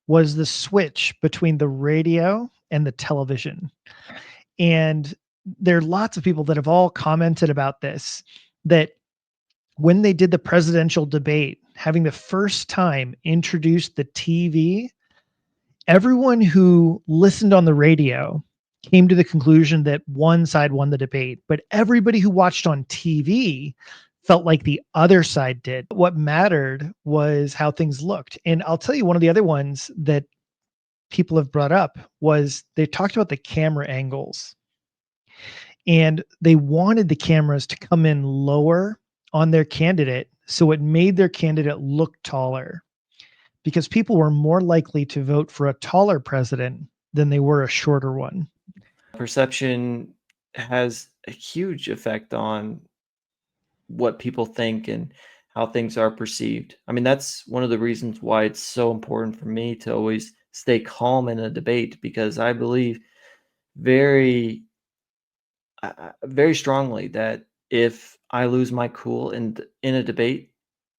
was the switch between the radio and the television. And there are lots of people that have all commented about this, that when they did the presidential debate, having the first time introduced the TV, everyone who listened on the radio came to the conclusion that one side won the debate, but everybody who watched on TV felt like the other side did. What mattered was how things looked. And I'll tell you, one of the other ones that people have brought up was they talked about the camera angles, and they wanted the cameras to come in lower on their candidate so it made their candidate look taller, because people were more likely to vote for a taller president than they were a shorter one. Perception has a huge effect on what people think and how things are perceived. I mean, that's one of the reasons why it's so important for me to always stay calm in a debate, because I believe very very strongly that if I lose my cool in a debate,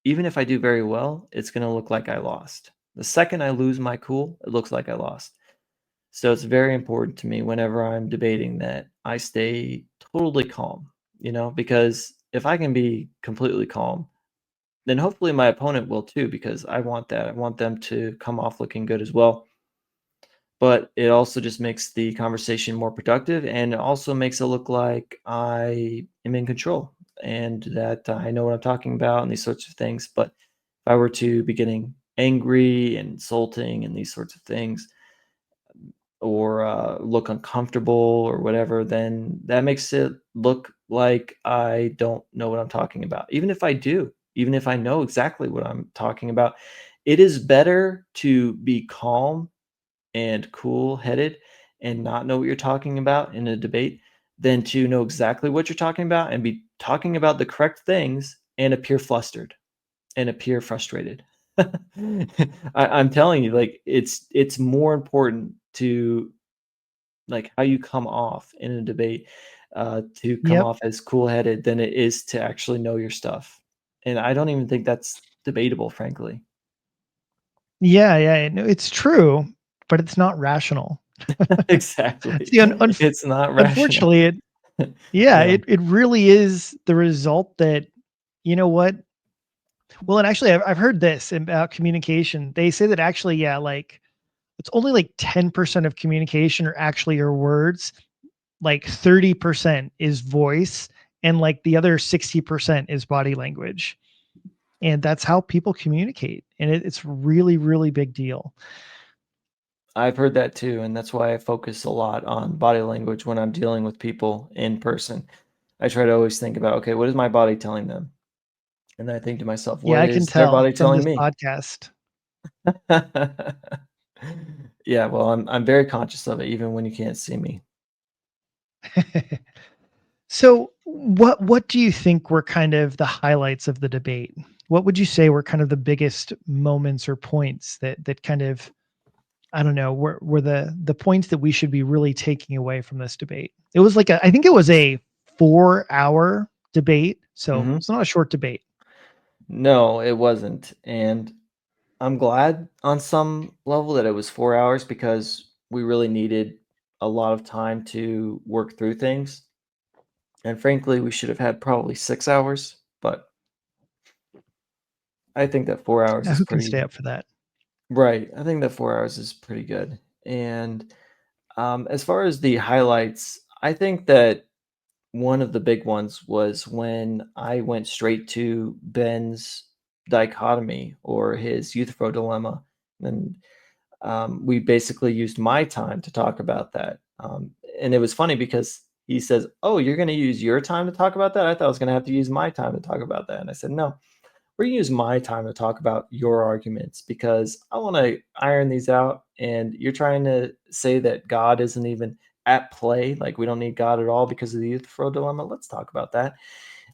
even if I do very well, it's going to look like I lost. The second I lose my cool, it looks like I lost. So it's very important to me whenever I'm debating that I stay totally calm, because if I can be completely calm, then hopefully my opponent will too, because I want that. I want them to come off looking good as well. But it also just makes the conversation more productive, and it also makes it look like I am in control and that I know what I'm talking about and these sorts of things. But if I were to be getting angry and insulting and these sorts of things, or look uncomfortable or whatever, then that makes it look like I don't know what I'm talking about. Even if I do, even if I know exactly what I'm talking about, it is better to be calm and cool-headed and not know what you're talking about in a debate than to know exactly what you're talking about and be talking about the correct things and appear flustered and appear frustrated. I'm telling you, like, it's more important to, like, how you come off in a debate, to come Yep. off as cool-headed than it is to actually know your stuff, and I don't even think that's debatable, frankly. Yeah, yeah, no, it's true, but it's not rational. Exactly. See, It's not rational. unfortunately, yeah, Yeah. it really is the result that, you know what? Well, and actually, I've heard this about communication. They say that actually, yeah, like it's only like 10% of communication are actually your words. Like 30% is voice, and like the other 60% is body language. And that's how people communicate. And it's really, really big deal. I've heard that too, and that's why I focus a lot on body language when I'm dealing with people in person. I try to always think about, okay, what is my body telling them? And then I think to myself, Yeah, what I can is their tell body from telling this me? podcast. Yeah, well, I'm very conscious of it, even when you can't see me. So, what do you think were kind of the highlights of the debate? What would you say were kind of the biggest moments or points that kind of I don't know, were the points that we should be really taking away from this debate. It was like I think it was a 4-hour debate, so Hmm. it's not a short debate. No, it wasn't. And I'm glad on some level that it was 4 hours because we really needed a lot of time to work through things. And frankly, we should have had probably 6 hours, but I think that 4 hours Now, is who can stay pretty up for that? right. I think that 4 hours is pretty good. And as far as the highlights, I think that one of the big ones was when I went straight to Ben's dichotomy or his Euthyphro dilemma. And we basically used my time to talk about that. And it was funny because he says, "Oh, you're going to use your time to talk about that? I thought I was going to have to use my time to talk about that." And I said, "No, we're going to use my time to talk about your arguments because I want to iron these out. And you're trying to say that God isn't even at play, like we don't need God at all because of the Euthyphro dilemma. Let's talk about that."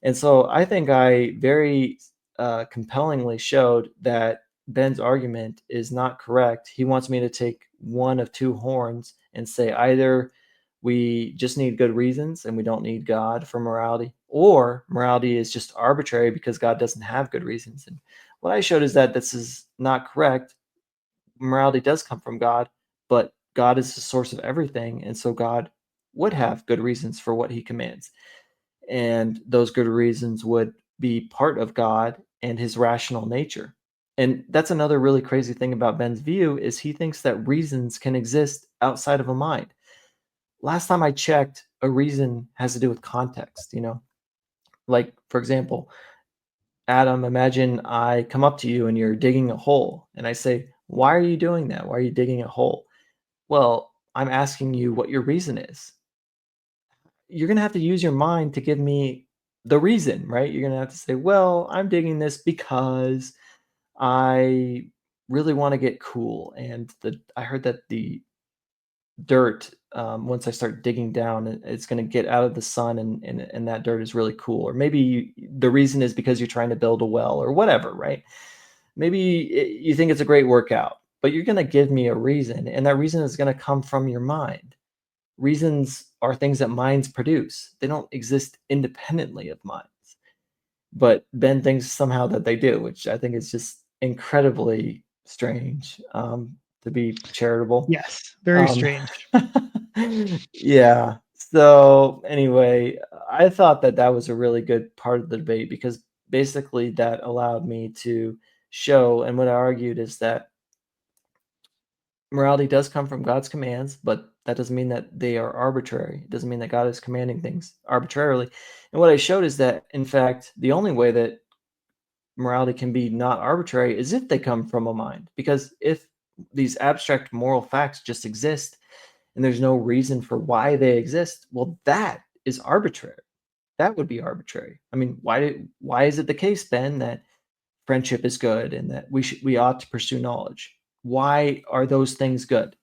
And so I think I very compellingly showed that Ben's argument is not correct. He wants me to take one of two horns and say either we just need good reasons and we don't need God for morality, or morality is just arbitrary because God doesn't have good reasons. And what I showed is that this is not correct. Morality does come from God, but God is the source of everything. And so God would have good reasons for what he commands, and those good reasons would be part of God and his rational nature. And that's another really crazy thing about Ben's view is he thinks that reasons can exist outside of a mind. Last time I checked, a reason has to do with context, you know? Like for example, Adam, imagine I come up to you and you're digging a hole and I say, "Why are you doing that? Why are you digging a hole?" Well, I'm asking you what your reason is. You're gonna have to use your mind to give me the reason, right? You're gonna have to say, "Well, I'm digging this because I really want to get cool, and the I heard that the dirt, once I start digging down, it's gonna get out of the sun, and that dirt is really cool." Or maybe the reason is because you're trying to build a well or whatever, right? Maybe you think it's a great workout, but you're gonna give me a reason, and that reason is gonna come from your mind. Reasons are things that minds produce. They don't exist independently of minds. But Ben thinks somehow that they do, which I think is just incredibly strange, to be charitable. Yes, very Um, strange. yeah. So anyway, I thought that that was a really good part of the debate because basically that allowed me to show, and what I argued is that morality does come from God's commands, but that doesn't mean that they are arbitrary. It doesn't mean that God is commanding things arbitrarily. And what I showed is that, in fact, the only way that morality can be not arbitrary is if they come from a mind. Because if these abstract moral facts just exist and there's no reason for why they exist, well, that is arbitrary. That would be arbitrary. I mean, why is it the case, Ben, that friendship is good and that we ought to pursue knowledge? Why are those things good?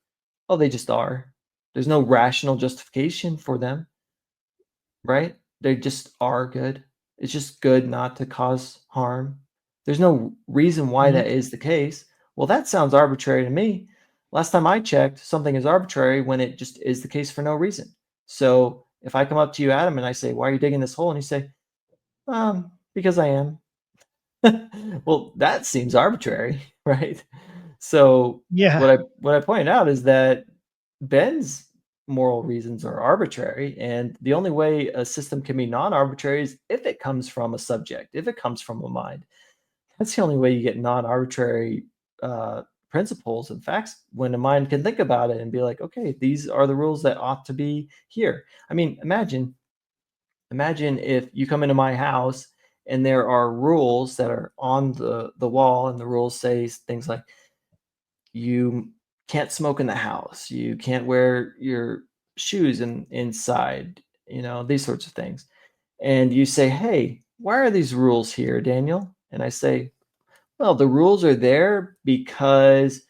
Oh, they just are. There's no rational justification for them, right? They just are good. It's just good not to cause harm. There's no reason why Mhm. that is the case. Well, that sounds arbitrary to me. Last time I checked, something is arbitrary when it just is the case for no reason. So if I come up to you, Adam, and I say, "Why are you digging this hole?" And you say, "Because I am." Well, that seems arbitrary, right? So Yeah. what I pointed out is that Ben's moral reasons are arbitrary, and the only way a system can be non-arbitrary is if it comes from a subject, if it comes from a mind. That's the only way you get non-arbitrary principles and facts when a mind can think about it and be like, okay, these are the rules that ought to be here. I mean, imagine if you come into my house and there are rules that are on the wall, and the rules say things like you can't smoke in the house, you can't wear your shoes inside, these sorts of things. And you say, "Hey, why are these rules here, Daniel?" And I say, "Well, the rules are there because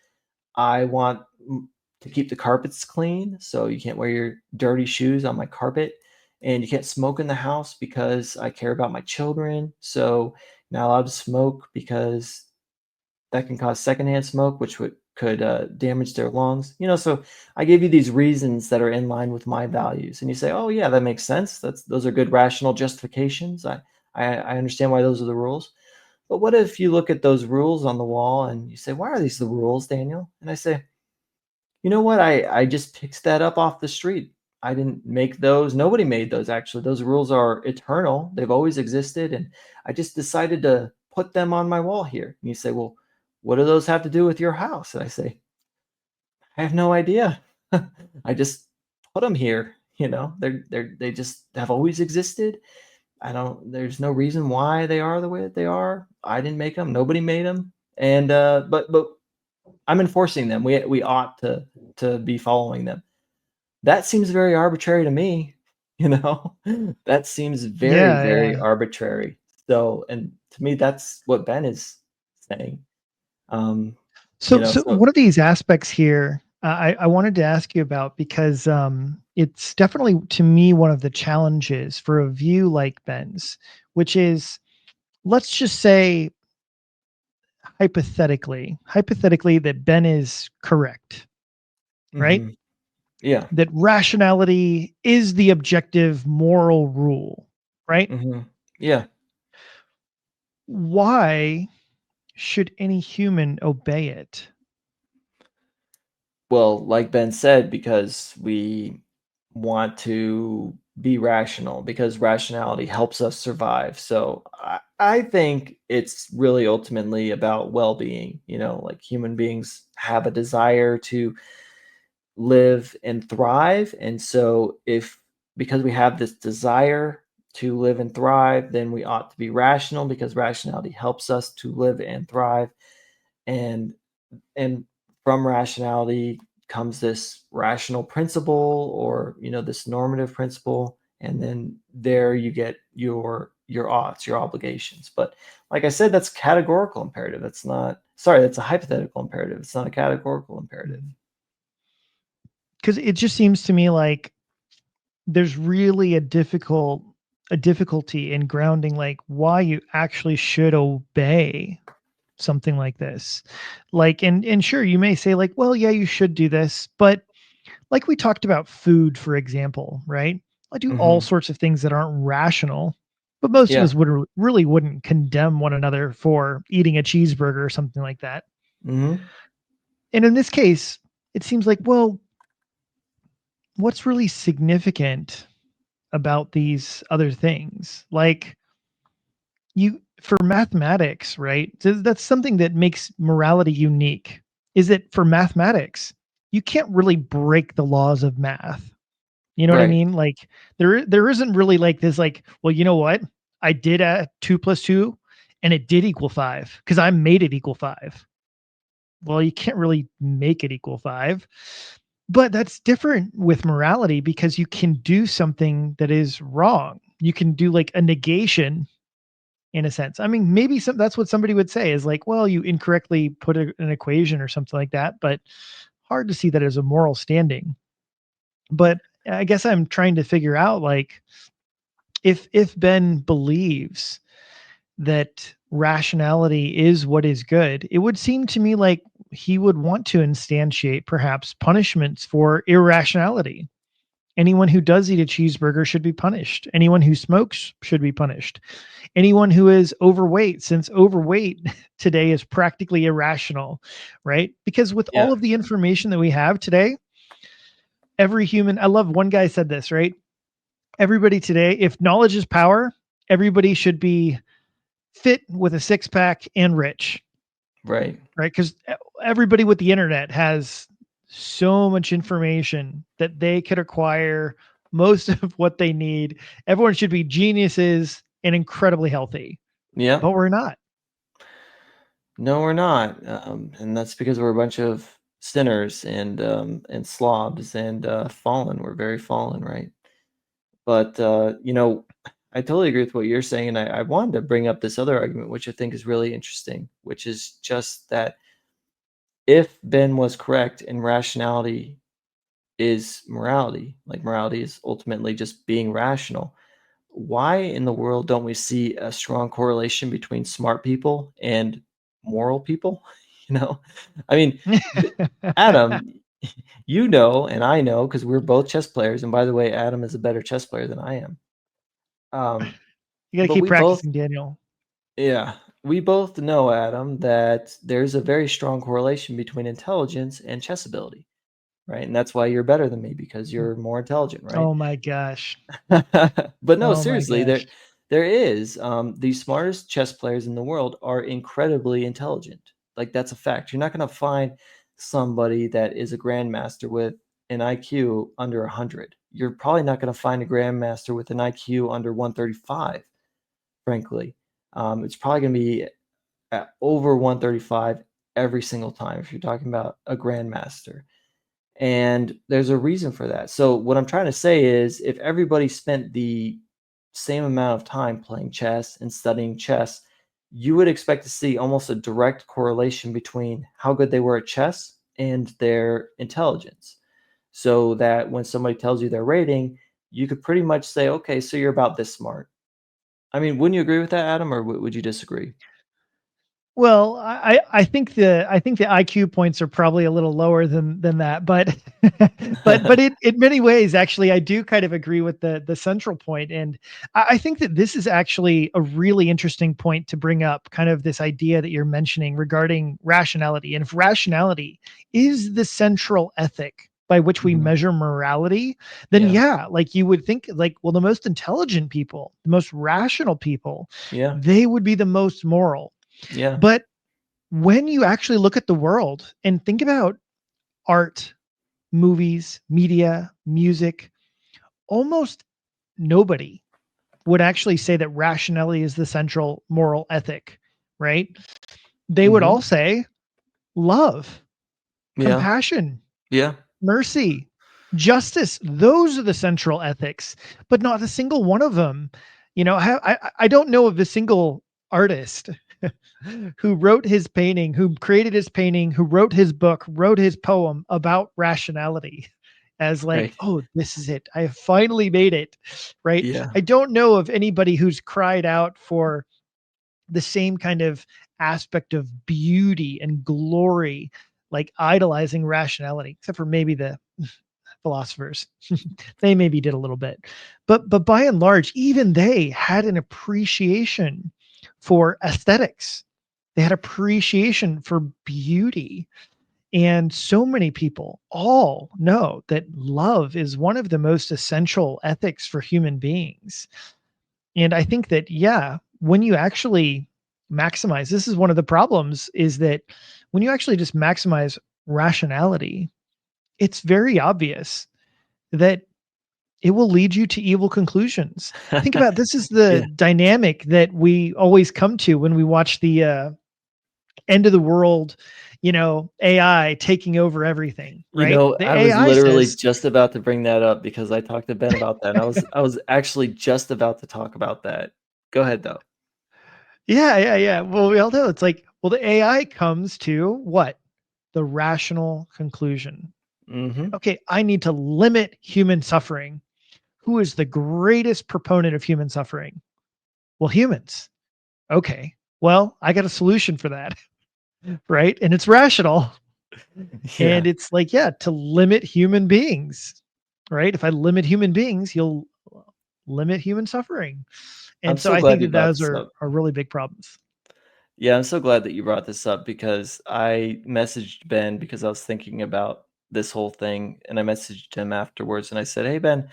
I want to keep the carpets clean, so you can't wear your dirty shoes on my carpet, and you can't smoke in the house because I care about my children, so you're not allowed to smoke because that can cause secondhand smoke, which would could damage their lungs. So I gave you these reasons that are in line with my values, and you say, "Oh yeah, that makes sense. Those are good rational justifications. I understand why those are the rules." But what if you look at those rules on the wall and you say, "Why are these the rules, Daniel?" And I say, "You know what? I just picked that up off the street. I didn't make those. Nobody made those actually. Those rules are eternal. They've always existed, and I just decided to put them on my wall here." And you say, "Well, what do those have to do with your house?" And I say, "I have no idea. I just put them here. They just have always existed. I don't. There's no reason why they are the way that they are. I didn't make them. Nobody made them. And but I'm enforcing them. We ought to be following them." That seems very arbitrary to me, you know? That seems very, Yeah, very yeah. arbitrary. So, and to me, that's what Ben is saying. Um, So so one of these aspects here, I wanted to ask you about because it's definitely to me one of the challenges for a view like Ben's, which is let's just say hypothetically that Ben is correct, right? mhm, yeah, That rationality is the objective moral rule, right? mhm, yeah. Why should any human obey it? Well, like Ben said, because we want to be rational, because rationality helps us survive. So I think it's really ultimately about well-being. Like human beings have a desire to live and thrive. And so if because we have this desire to live and thrive, then we ought to be rational because rationality helps us to live and thrive. And and from rationality comes this rational principle, or this normative principle, and then there you get your oughts, your obligations. But like I said, that's categorical imperative. That's a hypothetical imperative. It's not a categorical imperative. Because it just seems to me like there's really a difficulty in grounding like why you actually should obey something like this. Like and sure you may say like, well, yeah, you should do this, but like we talked about food, for example, right? I do all Hmm. sorts of things that aren't rational, but most of Yeah. us would really wouldn't condemn one another for eating a cheeseburger or something like that. Hmm. And in this case, it seems like, well, what's really significant about these other things? Like you for mathematics, right? That's something that makes morality unique. Is that for mathematics, you can't really break the laws of math. You know what I Right. mean? Like there isn't really like this like, well, you know what? I did a 2 plus 2 and it did equal 5 because I made it equal 5. Well, you can't really make it equal 5. But that's different with morality because you can do something that is wrong. You can do like a negation in a sense. I mean, maybe that's what somebody would say is like, well, you incorrectly put an equation or something like that, but hard to see that as a moral standing. But I guess I'm trying to figure out like if Ben believes that rationality is what is good, it would seem to me like he would want to instantiate perhaps punishments for irrationality. Anyone who does eat a cheeseburger should be punished. Anyone who smokes should be punished. Anyone who is overweight, since overweight today is practically irrational, right? Because with Yeah. all of the information that we have today, every human, I love one guy said this, right? Everybody today, if knowledge is power, everybody should be fit with a six pack and rich, Right. right? Because everybody with the internet has so much information that they could acquire most of what they need. Everyone should be geniuses and incredibly healthy, Yeah. but we're not. No, we're not, and that's because we're a bunch of sinners and slobs and fallen. We're very fallen, right? But I totally agree with what you're saying, and I wanted to bring up this other argument, which I think is really interesting, which is just that if Ben was correct and rationality is morality, like morality is ultimately just being rational, why in the world don't we see a strong correlation between smart people and moral people? you know? I mean, th Adam, you know, and I know because 'cause we're both chess players, and by the way, Adam is a better chess player than I am. Um, You gotta but keep we both practicing, Daniel. yeah, we both know, Adam, that there's a very strong correlation between intelligence and chess ability, right? And that's why you're better than me because you're more intelligent, right? Oh my gosh. But no, Oh my seriously, gosh. there is, the smartest chess players in the world are incredibly intelligent. Like, that's a fact. You're not gonna find somebody that is a grandmaster with an IQ under 100. You're probably not gonna find a grandmaster with an IQ under 135, frankly. It's probably gonna be at over 135 every single time if you're talking about a grandmaster. And there's a reason for that. So what I'm trying to say is if everybody spent the same amount of time playing chess and studying chess, you would expect to see almost a direct correlation between how good they were at chess and their intelligence. So that when somebody tells you their rating, you could pretty much say, okay, so you're about this smart. I mean, wouldn't you agree with that, Adam, or would you disagree? Well, I think the IQ points are probably a little lower than that, but but in many ways, actually, I do kind of agree with the central point, and I think that this is actually a really interesting point to bring up, kind of this idea that you're mentioning regarding rationality, and if rationality is the central ethic by which we Mhm. measure morality, then Yeah, yeah, like you would think, like, well, the most intelligent people, the most rational people, yeah, they would be the most moral. yeah, But when you actually look at the world and think about art, movies, media, music, almost nobody would actually say that rationality is the central moral ethic, right? They would mhm, all say love, yeah, compassion, yeah, mercy, justice. Those are the central ethics, but not a single one of them. I don't know of a single artist who wrote his painting, who created his painting, who wrote his book, wrote his poem about rationality as like, right, oh, this is it. I have finally made it. Right. yeah, I don't know of anybody who's cried out for the same kind of aspect of beauty and glory, like idolizing rationality, except for maybe the philosophers. They maybe did a little bit. But by and large, even they had an appreciation for aesthetics. They had appreciation for beauty. And so many people all know that love is one of the most essential ethics for human beings. And I think that, yeah, when you actually maximize, this is one of the problems is that when you actually just maximize rationality, it's very obvious that it will lead you to evil conclusions. Think about this is the yeah. dynamic that we always come to when we watch the end of the world, AI taking over everything, You right? know, The I was AI literally says, just about to bring that up because I talked to Ben about that, and I was actually just about to talk about that. Go ahead, though. yeah, yeah, yeah. Well, we all know it's like, well, the AI comes to what? The rational conclusion. Mhm. Okay, I need to limit human suffering. Who is the greatest proponent of human suffering? Well, humans. Okay. Well, I got a solution for that, right? And it's rational. And Yeah. it's like, yeah, to limit human beings, right? If I limit human beings, you'll limit human suffering. I'm And so so I think glad you that brought those this up. are really big problems. Yeah, I'm so glad that you brought this up because I messaged Ben because I was thinking about this whole thing, and I messaged him afterwards, and I said, "Hey, Ben,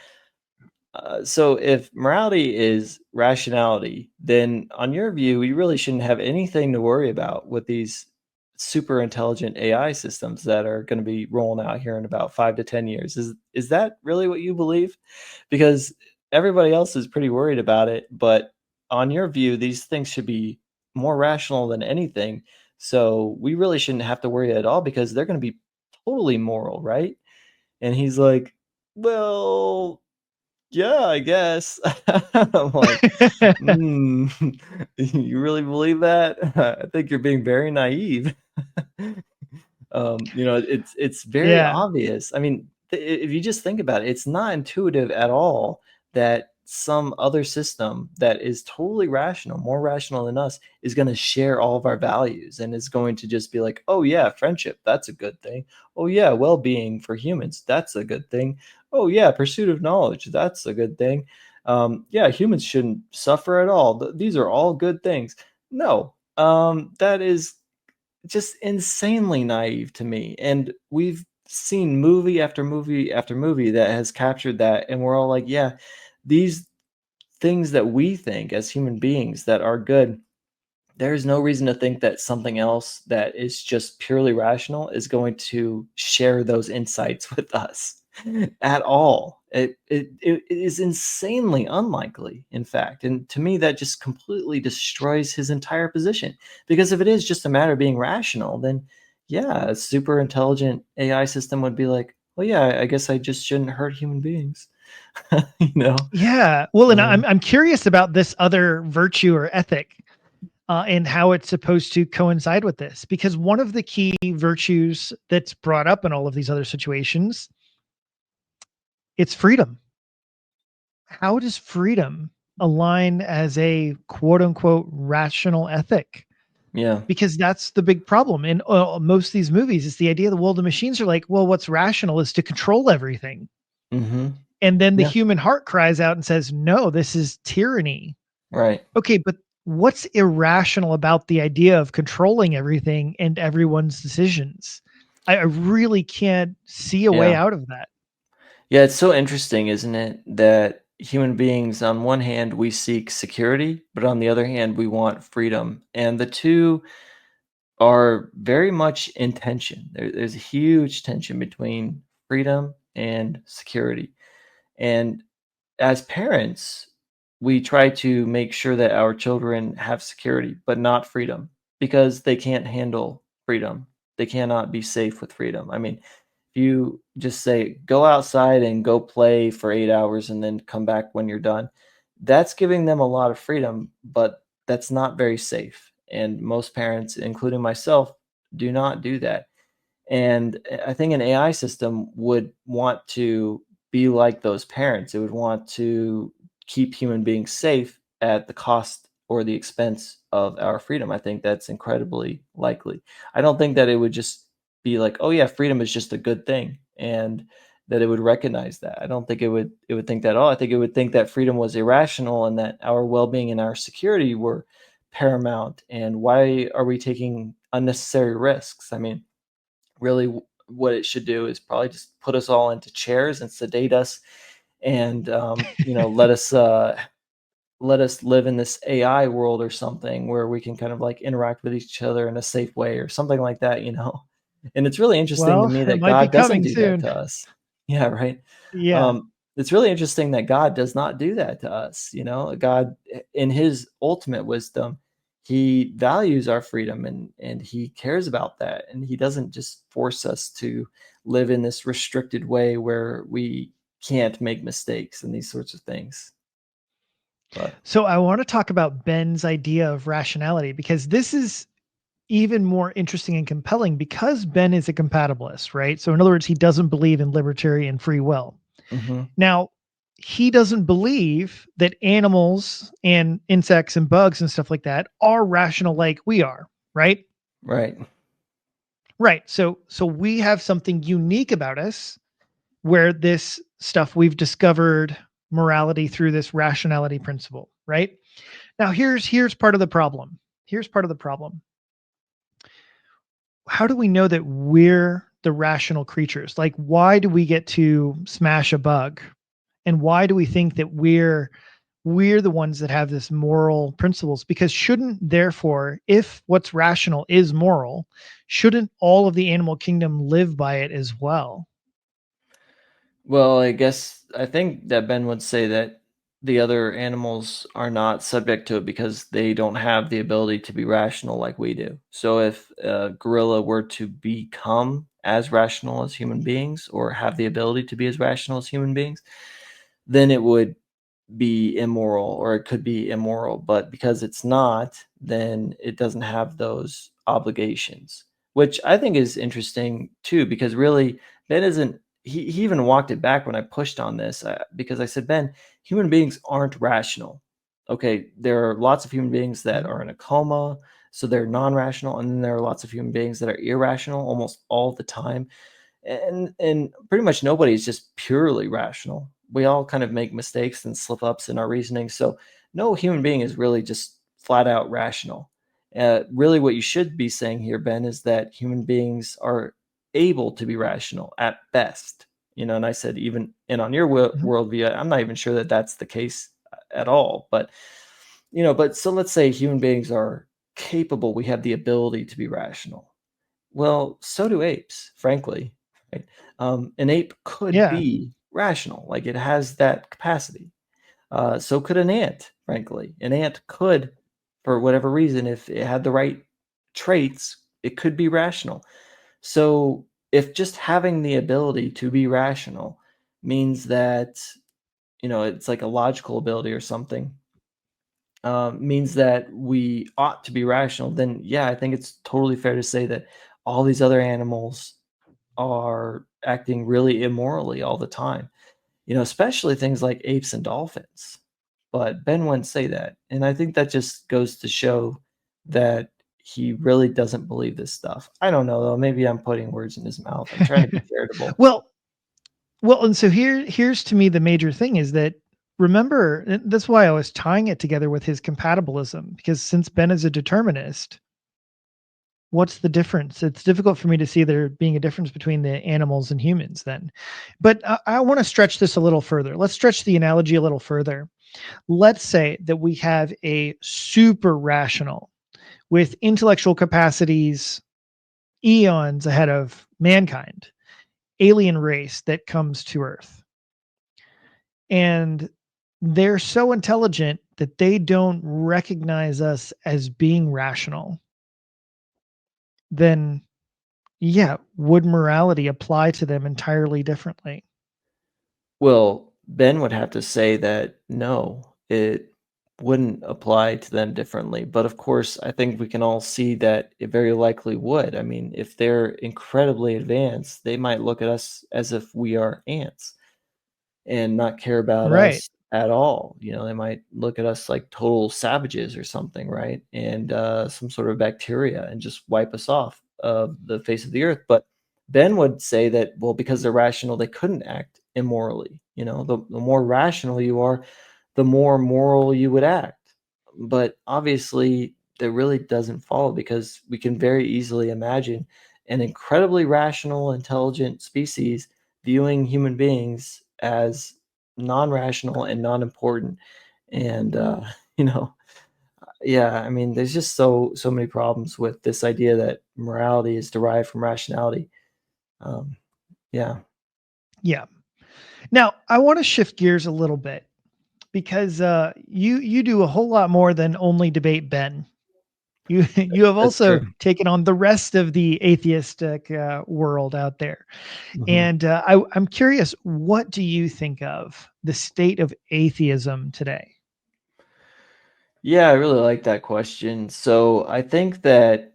so if morality is rationality, then on your view, we really shouldn't have anything to worry about with these super intelligent AI systems that are going to be rolling out here in about 5 to 10 years. Is that really what you believe? Because everybody else is pretty worried about it, but on your view, these things should be more rational than anything. So we really shouldn't have to worry at all because they're going to be totally moral, right?" And he's like, "Well, yeah, I guess." I'm like, "Mm, you really believe that? I think you're being very naive." It's very Yeah. obvious. I mean, if you just think about it, it's not intuitive at all that some other system that is totally rational, more rational than us, is going to share all of our values and is going to just be like, oh, yeah, friendship, that's a good thing. Oh, yeah, well being for humans, that's a good thing. Oh, yeah, pursuit of knowledge, that's a good thing. Yeah, humans shouldn't suffer at all. These are all good things. No, that is just insanely naive to me. And we've seen movie after movie after movie that has captured that. And we're all like, yeah, these things that we think as human beings that are good, there's no reason to think that something else that is just purely rational is going to share those insights with us at all. It is insanely unlikely, in fact. And to me, that just completely destroys his entire position. Because if it is just a matter of being rational, then yeah, a super intelligent AI system would be like, well, yeah, I guess I just shouldn't hurt human beings. you know? Yeah. Well, and Um, I'm curious about this other virtue or ethic and how it's supposed to coincide with this, because one of the key virtues that's brought up in all of these other situations, it's freedom. How does freedom align as a quote unquote rational ethic? yeah. Because that's the big problem in most of these movies. Is the idea the world of machines are like, well, what's rational is to control everything. Hmm. And then the Yeah. human heart cries out and says, no, this is tyranny. Right. Okay, but what's irrational about the idea of controlling everything and everyone's decisions? I really can't see a way Yeah. out of that. Yeah, it's so interesting, isn't it? That human beings, on one hand, we seek security, but on the other hand, we want freedom. And the two are very much in tension. There's a huge tension between freedom and security. And as parents, we try to make sure that our children have security, but not freedom, because they can't handle freedom. They cannot be safe with freedom. I mean, you just say, go outside and go play for 8 hours and then come back when you're done. That's giving them a lot of freedom, but that's not very safe. And most parents, including myself, do not do that. And I think an AI system would want to be like those parents. It would want to keep human beings safe at the cost or the expense of our freedom. I think that's incredibly likely. I don't think that it would just be like, "Oh yeah, freedom is just a good thing," and that it would recognize that. I don't think it would think that at all. I think it would think that freedom was irrational and that our well-being and our security were paramount. And why are we taking unnecessary risks? I mean, really what it should do is probably just put us all into chairs and sedate us and let us live in this AI world or something where we can kind of like interact with each other in a safe way or something like that. And it's really interesting to Well, me it that might be God doesn't coming do that soon. to us. Yeah, right. Yeah. It's really interesting that God does not do that to us. God, in His ultimate wisdom, He values our freedom and He cares about that, and He doesn't just force us to live in this restricted way where we can't make mistakes and these sorts of things. But So I want to talk about Ben's idea of rationality, because this is even more interesting and compelling because Ben is a compatibilist, right? So in other words, he doesn't believe in libertarian free will. hmm. Now, he doesn't believe that animals and insects and bugs and stuff like that are rational like we are, right? Right. Right. So we have something unique about us where this stuff we've discovered morality through this rationality principle, right? Now here's part of the problem. Here's part of the problem. How do we know that we're the rational creatures? Like, why do we get to smash a bug? And why do we think that we're the ones that have this moral principles? Because shouldn't, therefore, if what's rational is moral, shouldn't all of the animal kingdom live by it as well? Well, I think that Ben would say that the other animals are not subject to it because they don't have the ability to be rational like we do. So if a gorilla were to become as rational as human beings or have the ability to be as rational as human beings, then it would be immoral or it could be immoral. But because it's not, then it doesn't have those obligations, which I think is interesting too, because really, Ben isn't he even walked it back when I pushed on this, because I said, Ben, human beings aren't rational. Okay, there are lots of human beings that Mhm. are in a coma, so they're non-rational, and then there are lots of human beings that are irrational almost all the time. And pretty much nobody is just purely rational. We all kind of make mistakes and slip ups in our reasoning. So no human being is really just flat out rational. Really, what you should be saying here, Ben, is that human beings are able to be rational at best. And I said, even and on your Mhm. worldview, I'm not even sure that that's the case at all. But so let's say human beings are capable. We have the ability to be rational. Well, so do apes, frankly, right? An ape could Yeah. be rational, like it has that capacity. So could an ant, frankly. An ant could, for whatever reason, if it had the right traits, it could be rational. So if just having the ability to be rational means that, it's like a logical ability or something, means that we ought to be rational, then yeah, I think it's totally fair to say that all these other animals are acting really immorally all the time, especially things like apes and dolphins. But Ben wouldn't say that. And I think that just goes to show that he really doesn't believe this stuff. I don't know though. Maybe I'm putting words in his mouth. I'm trying to be charitable. Well, and so here's to me the major thing is that remember, and that's why I was tying it together with his compatibilism, because since Ben is a determinist, what's the difference? It's difficult for me to see there being a difference between the animals and humans then. But I want to stretch this a little further. Let's stretch the analogy a little further. Let's say that we have a super rational with intellectual capacities eons ahead of mankind, alien race that comes to Earth. And they're so intelligent that they don't recognize us as being rational. Then, yeah, would morality apply to them entirely differently? Well, Ben would have to say that no, it wouldn't apply to them differently. But of course, I think we can all see that it very likely would. I mean, if they're incredibly advanced, they might look at us as if we are ants and not care about Right. us at all. They might look at us like total savages or something, right? And some sort of bacteria and just wipe us off of the face of the earth. But Ben would say that, well, because they're rational, they couldn't act immorally. The more rational you are, the more moral you would act. But obviously, that really doesn't follow because we can very easily imagine an incredibly rational, intelligent species viewing human beings as non-rational and non-important. And you know, yeah, I mean, there's just so many problems with this idea that morality is derived from rationality. Um, yeah. Yeah. Now, I want to shift gears a little bit because you do a whole lot more than only debate Ben. You have That's also true. taken on the rest of the atheistic world out there. Mhm. And I'm curious, what do you think of the state of atheism today? Yeah, I really like that question. So I think that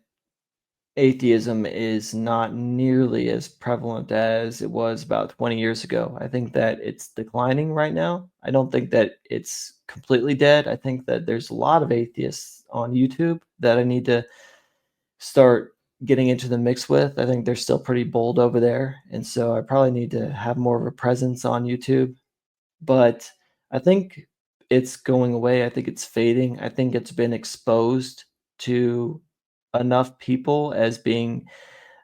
atheism is not nearly as prevalent as it was about 20 years ago. I think that it's declining right now. I don't think that it's completely dead. I think that there's a lot of atheists on YouTube that I need to start getting into the mix with. I think they're still pretty bold over there. And so I probably need to have more of a presence on YouTube. But I think it's going away. I think it's fading. I think it's been exposed to enough people as being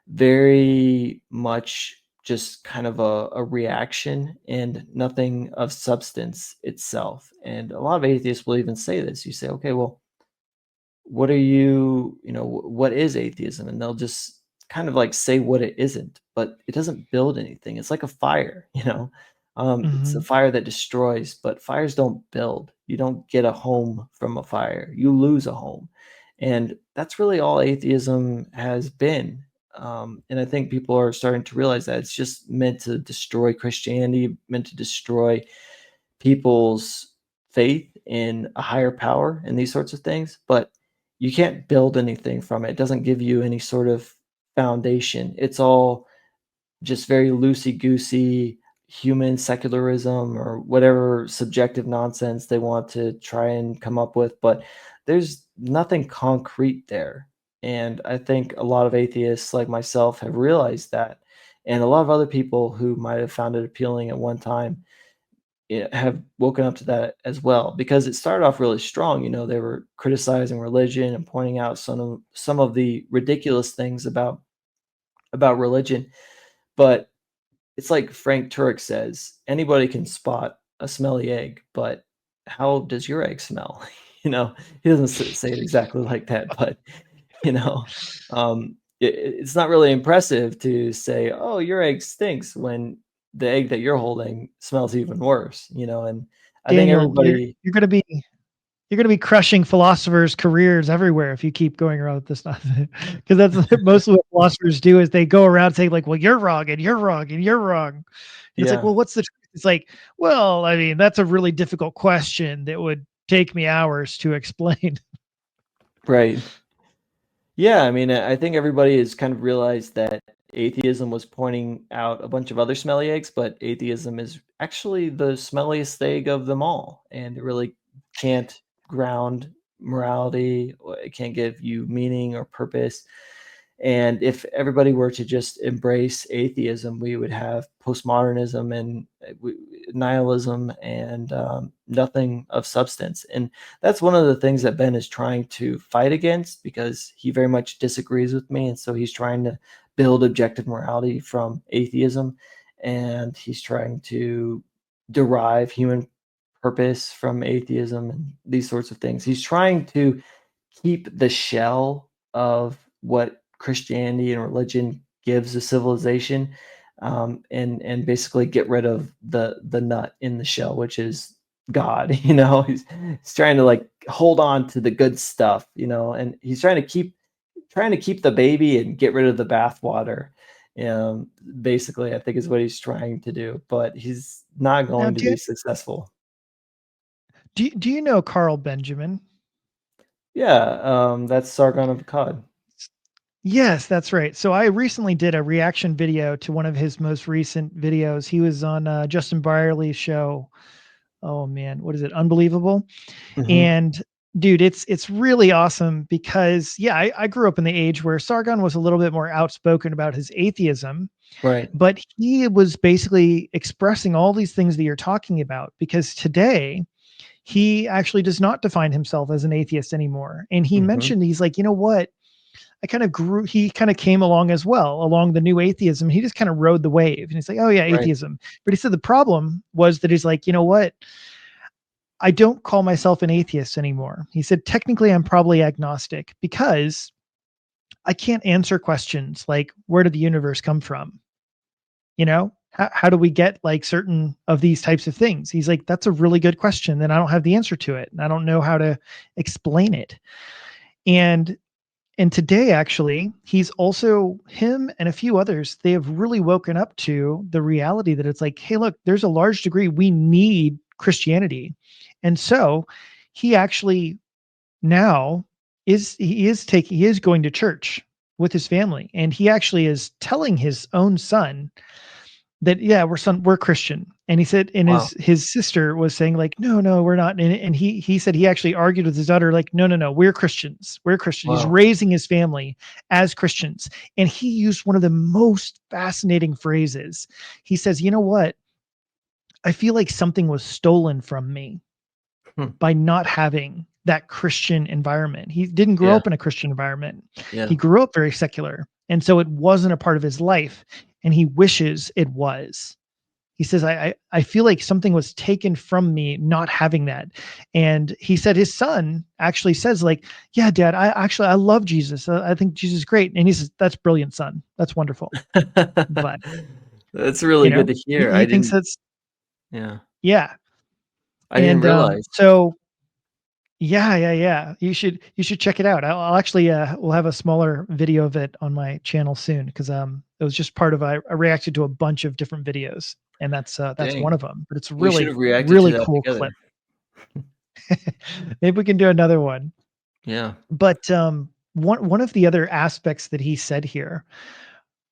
very much just kind of a reaction and nothing of substance itself. And a lot of atheists will even say this. You say, okay, well, what are what is atheism? And they'll just kind of like say what it isn't, but it doesn't build anything. It's like a fire, it's a Mhm. fire that destroys, but fires don't build. You don't get a home from a fire, you lose a home. And that's really all atheism has been. And I think people are starting to realize that it's just meant to destroy Christianity, meant to destroy people's faith in a higher power and these sorts of things, but you can't build anything from it. It doesn't give you any sort of foundation. It's all just very loosey-goosey human secularism or whatever subjective nonsense they want to try and come up with, but there's nothing concrete there. And I think a lot of atheists like myself have realized that, and a lot of other people who might have found it appealing at one time have woken up to that as well, because it started off really strong. They were criticizing religion and pointing out some of the ridiculous things about religion, but it's like Frank Turek says, anybody can spot a smelly egg, but how does your egg smell? You know, he doesn't say it exactly like that, but you know, it's not really impressive to say, "Oh, your egg stinks," when the egg that you're holding smells even worse. And I think Daniel, everybody, you're gonna be crushing philosophers' careers everywhere if you keep going around with this stuff. Because that's mostly what philosophers do is they go around saying like, "Well, you're wrong, and you're wrong, and you're wrong." And it's like, yeah, well, what's the truth? It's like, well, I mean, that's a really difficult question that would take me hours to explain. right. Yeah, I mean, I think everybody has kind of realized that atheism was pointing out a bunch of other smelly eggs, but atheism is actually the smelliest egg of them all, and it really can't ground morality, or it can't give you meaning or purpose. And if everybody were to just embrace atheism, we would have postmodernism and nihilism and nothing of substance. And that's one of the things that Ben is trying to fight against, because he very much disagrees with me. And so he's trying to build objective morality from atheism. And he's trying to derive human purpose from atheism and these sorts of things. He's trying to keep the shell of what Christianity and religion gives a civilization, and basically get rid of the nut in the shell, which is God. He's trying to like hold on to the good stuff, and he's trying to keep the baby and get rid of the bathwater. Basically, I think is what he's trying to do, but he's not Now, going to be successful. do you know Carl Benjamin? Yeah, that's Sargon of Akkad. Yes, that's right. So I recently did a reaction video to one of his most recent videos. He was on Justin Brierly's show. Oh man, what is it? Unbelievable. Hmm. And dude, it's really awesome because yeah, I grew up in the age where Sargon was a little bit more outspoken about his atheism, Right. but he was basically expressing all these things that you're talking about because today he actually does not define himself as an atheist anymore. And he Hmm. mentioned he's like, you know what? He kind of came along as well, along the new atheism. He just kind of rode the wave. And he's like, oh, yeah, Right. atheism. But he said the problem was that he's like, you know what? I don't call myself an atheist anymore. He said, technically, I'm probably agnostic because I can't answer questions like, where did the universe come from? How do we get like certain of these types of things? He's like, that's a really good question. And I don't have the answer to it. And I don't know how to explain it. And And today, actually, he's also him and a few others, they have really woken up to the reality that it's like, hey, look, there's a large degree we need Christianity. And so he actually now he is going to church with his family. And he actually is telling his own son that yeah we're Christian. And he said, and Wow. his sister was saying like no we're not. And he said he actually argued with his daughter like no we're Christians, we're Christian. He's Wow. raising his family as Christians. And he used one of the most fascinating phrases. He says, you know what, I feel like something was stolen from me Hmm. by not having that Christian environment. He didn't grow Yeah. up in a Christian environment. He Yeah. grew up very secular, and so it wasn't a part of his life, and he wishes it was. He says, I feel like something was taken from me not having that. And he said his son actually says, like, yeah, dad, I love Jesus. I think Jesus is great. And he says, that's brilliant, son. That's wonderful. But, That's really good to hear. he thinks that's, Yeah, yeah. I didn't And realize. so yeah. You should check it out. I'll actually we'll have a smaller video of it on my channel soon because it was just part of I reacted to a bunch of different videos, and that's one Dang, of them. But it's we should really have reacted to really that cool together. clip. Maybe we can do another one. Yeah. But one of the other aspects that he said here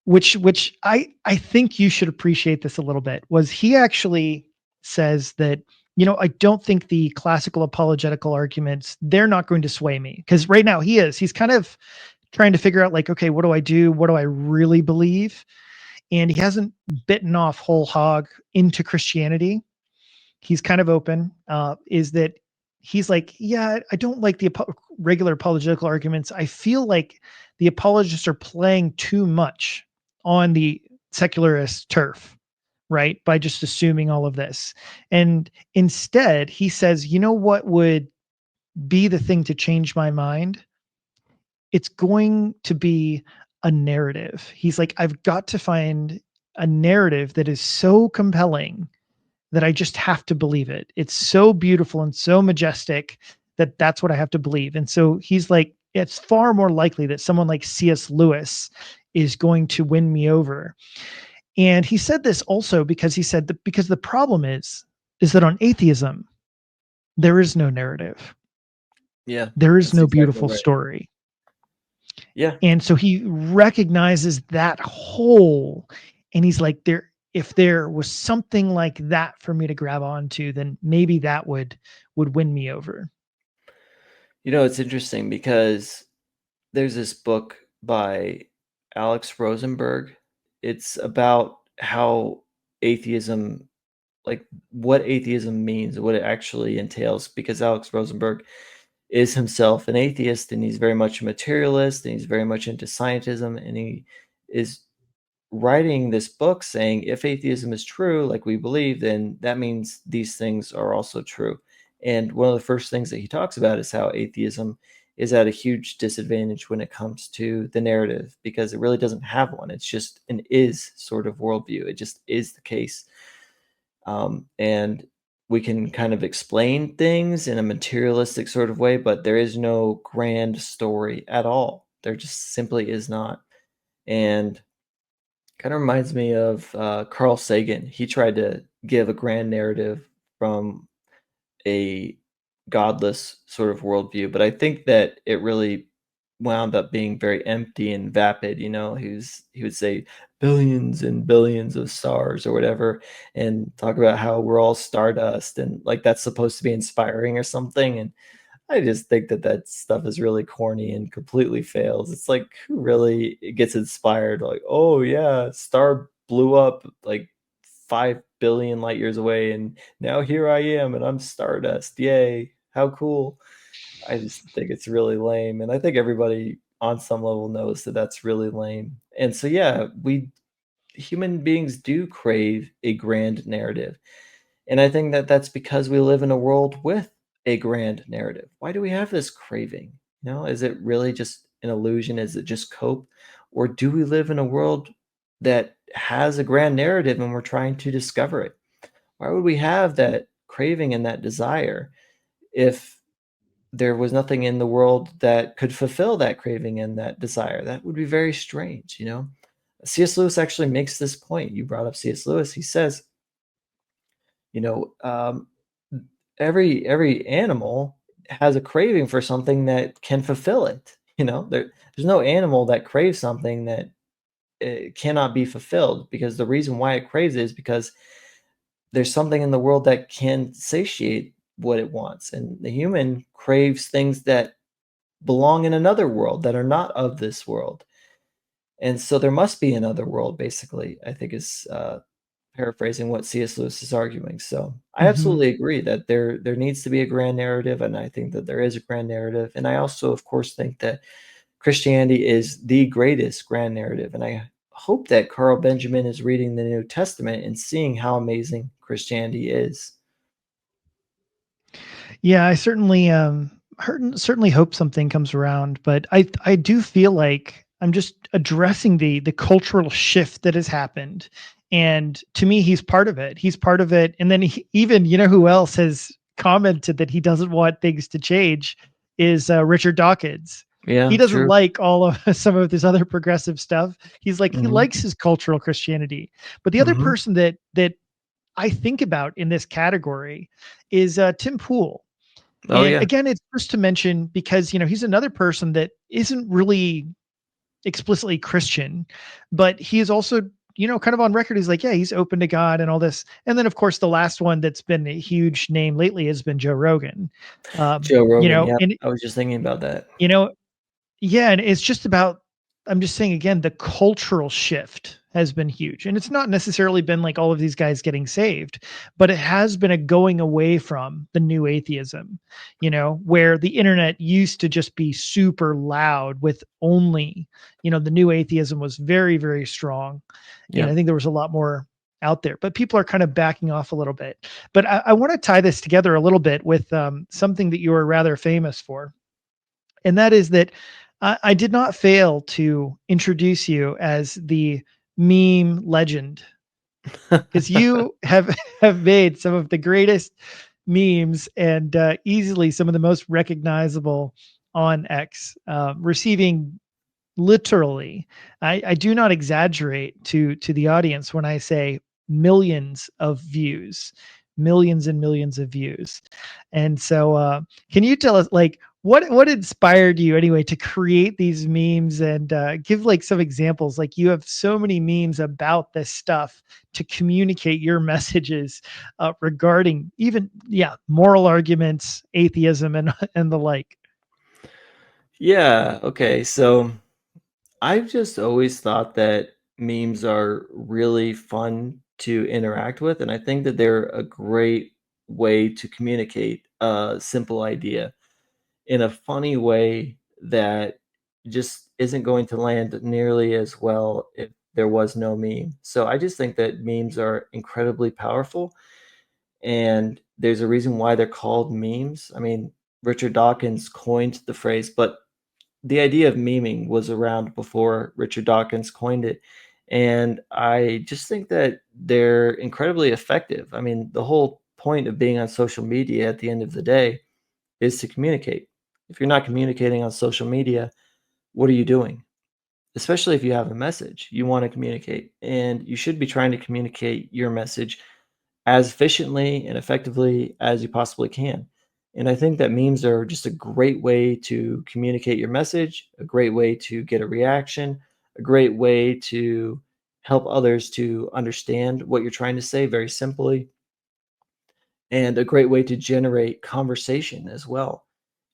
which I think you should appreciate this a little bit, was he actually says that, I don't think the classical apologetical arguments, they're not going to sway me. Because right now he's kind of trying to figure out, like, okay, what do I do? What do I really believe? And he hasn't bitten off whole hog into Christianity. He's kind of open. Is that he's like, yeah, I don't like the regular apologetical arguments. I feel like the apologists are playing too much on the secularist turf, right? By just assuming all of this. And instead, he says, what would be the thing to change my mind? It's going to be a narrative. He's like, I've got to find a narrative that is so compelling that I just have to believe it. It's so beautiful and so majestic that that's what I have to believe. And so he's like, it's far more likely that someone like C.S. Lewis is going to win me over. And he said this also because he said that, because the problem is that on atheism, there is no narrative. Yeah, There is that's no exactly beautiful right. story. Yeah. And so he recognizes that hole, and he's like, if there was something like that for me to grab onto, then maybe that would win me over. It's interesting because there's this book by Alex Rosenberg. It's about how atheism, like what atheism means, what it actually entails, because Alex Rosenberg is himself an atheist, and he's very much a materialist, and he's very much into scientism, and he is writing this book saying if atheism is true, like we believe, then that means these things are also true. And one of the first things that he talks about is how atheism is at a huge disadvantage when it comes to the narrative, because it really doesn't have one. It's just an is sort of worldview. It just is the case. And we can kind of explain things in a materialistic sort of way, but there is no grand story at all. There just simply is not. And kind of reminds me of Carl Sagan. He tried to give a grand narrative from a godless sort of worldview, but I think that it really wound up being very empty and vapid. He would say billions and billions of stars or whatever, and talk about how we're all stardust, and like that's supposed to be inspiring or something. And I just think that that stuff is really corny and completely fails. It's like, who really gets inspired? Like, oh yeah, star blew up like 5 billion light years away, and now here I am, and I'm stardust. Yay! How cool! I just think it's really lame, and I think everybody on some level knows that that's really lame. And so, yeah, we human beings do crave a grand narrative. And I think that that's because we live in a world with a grand narrative. Why do we have this craving? Is it really just an illusion? Is it just cope? Or do we live in a world that has a grand narrative and we're trying to discover it? Why would we have that craving and that desire if there was nothing in the world that could fulfill that craving and that desire? That would be very strange. C.S. Lewis actually makes this point. You brought up C.S. Lewis. He says, you know, um, every animal has a craving for something that can fulfill it. There's no animal that craves something that cannot be fulfilled, because the reason why it craves it is because there's something in the world that can satiate what it wants, and the human craves things that belong in another world that are not of this world. And so there must be another world, basically, I think is paraphrasing what C.S. Lewis is arguing. So I Mm-hmm. absolutely agree that there needs to be a grand narrative, and I think that there is a grand narrative. And I also, of course, think that Christianity is the greatest grand narrative. And I hope that Carl Benjamin is reading the New Testament and seeing how amazing Christianity is. Yeah, I certainly hope something comes around, but I do feel like I'm just addressing the cultural shift that has happened. And to me, he's part of it. He's part of it. And then even, who else has commented that he doesn't want things to change is Richard Dawkins. He Yeah, doesn't true. like all of some of this other progressive stuff. He's like, he Hmm. likes his cultural Christianity. But the other Hmm. person that I think about in this category is Tim Pool. Oh And yeah. again, it's just to mention because, he's another person that isn't really explicitly Christian, but he is also, kind of on record. He's like, yeah, he's open to God and all this. And then, of course, the last one that's been a huge name lately has been Joe Rogan. Joe Rogan, yeah, And I was just thinking about that. you know, yeah, and it's just about, I'm just saying again, the cultural shift has been huge. And it's not necessarily been like all of these guys getting saved, but it has been a going away from the new atheism, where the internet used to just be super loud with only, the new atheism was very, very strong. I Yep. think there was a lot more out there, but people are kind of backing off a little bit. But I want to tie this together a little bit with something that you are rather famous for, and that is that I did not fail to introduce you as the meme legend, because you have have made some of the greatest memes and easily some of the most recognizable on X, receiving literally, I do not exaggerate to the audience when I say millions of views, millions and millions of views. And so can you tell us, like, what inspired you anyway to create these memes, and give like some examples? Like, you have so many memes about this stuff to communicate your messages regarding even, yeah, moral arguments, atheism, and and the like. Yeah, okay, so I've just always thought that memes are really fun to interact with, and I think that they're a great way to communicate a simple idea in a funny way that just isn't going to land nearly as well if there was no meme. So I just think that memes are incredibly powerful, and there's a reason why they're called memes. I mean, Richard Dawkins coined the phrase, but the idea of memeing was around before Richard Dawkins coined it. And I just think that they're incredibly effective. I mean, the whole point of being on social media at the end of the day is to communicate. If you're not communicating on social media, what are you doing? Especially if you have a message, you want to communicate, and you should be trying to communicate your message as efficiently and effectively as you possibly can. And I think that memes are just a great way to communicate your message, a great way to get a reaction, a great way to help others to understand what you're trying to say very simply, and a great way to generate conversation as well.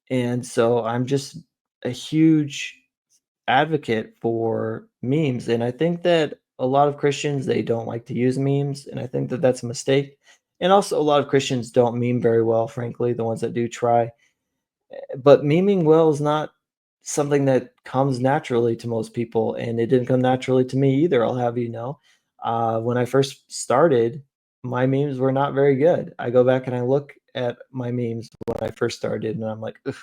And so I'm just a huge advocate for memes, and I think that a lot of Christians, they don't like to use memes, and I think that that's a mistake. And also, a lot of Christians don't meme very well, frankly, the ones that do try. But memeing well is not something that comes naturally to most people, and it didn't come naturally to me either, I'll have you know. When I first started, my memes were not very good. I go back and I look at my memes when I first started, and I'm like, "Ugh,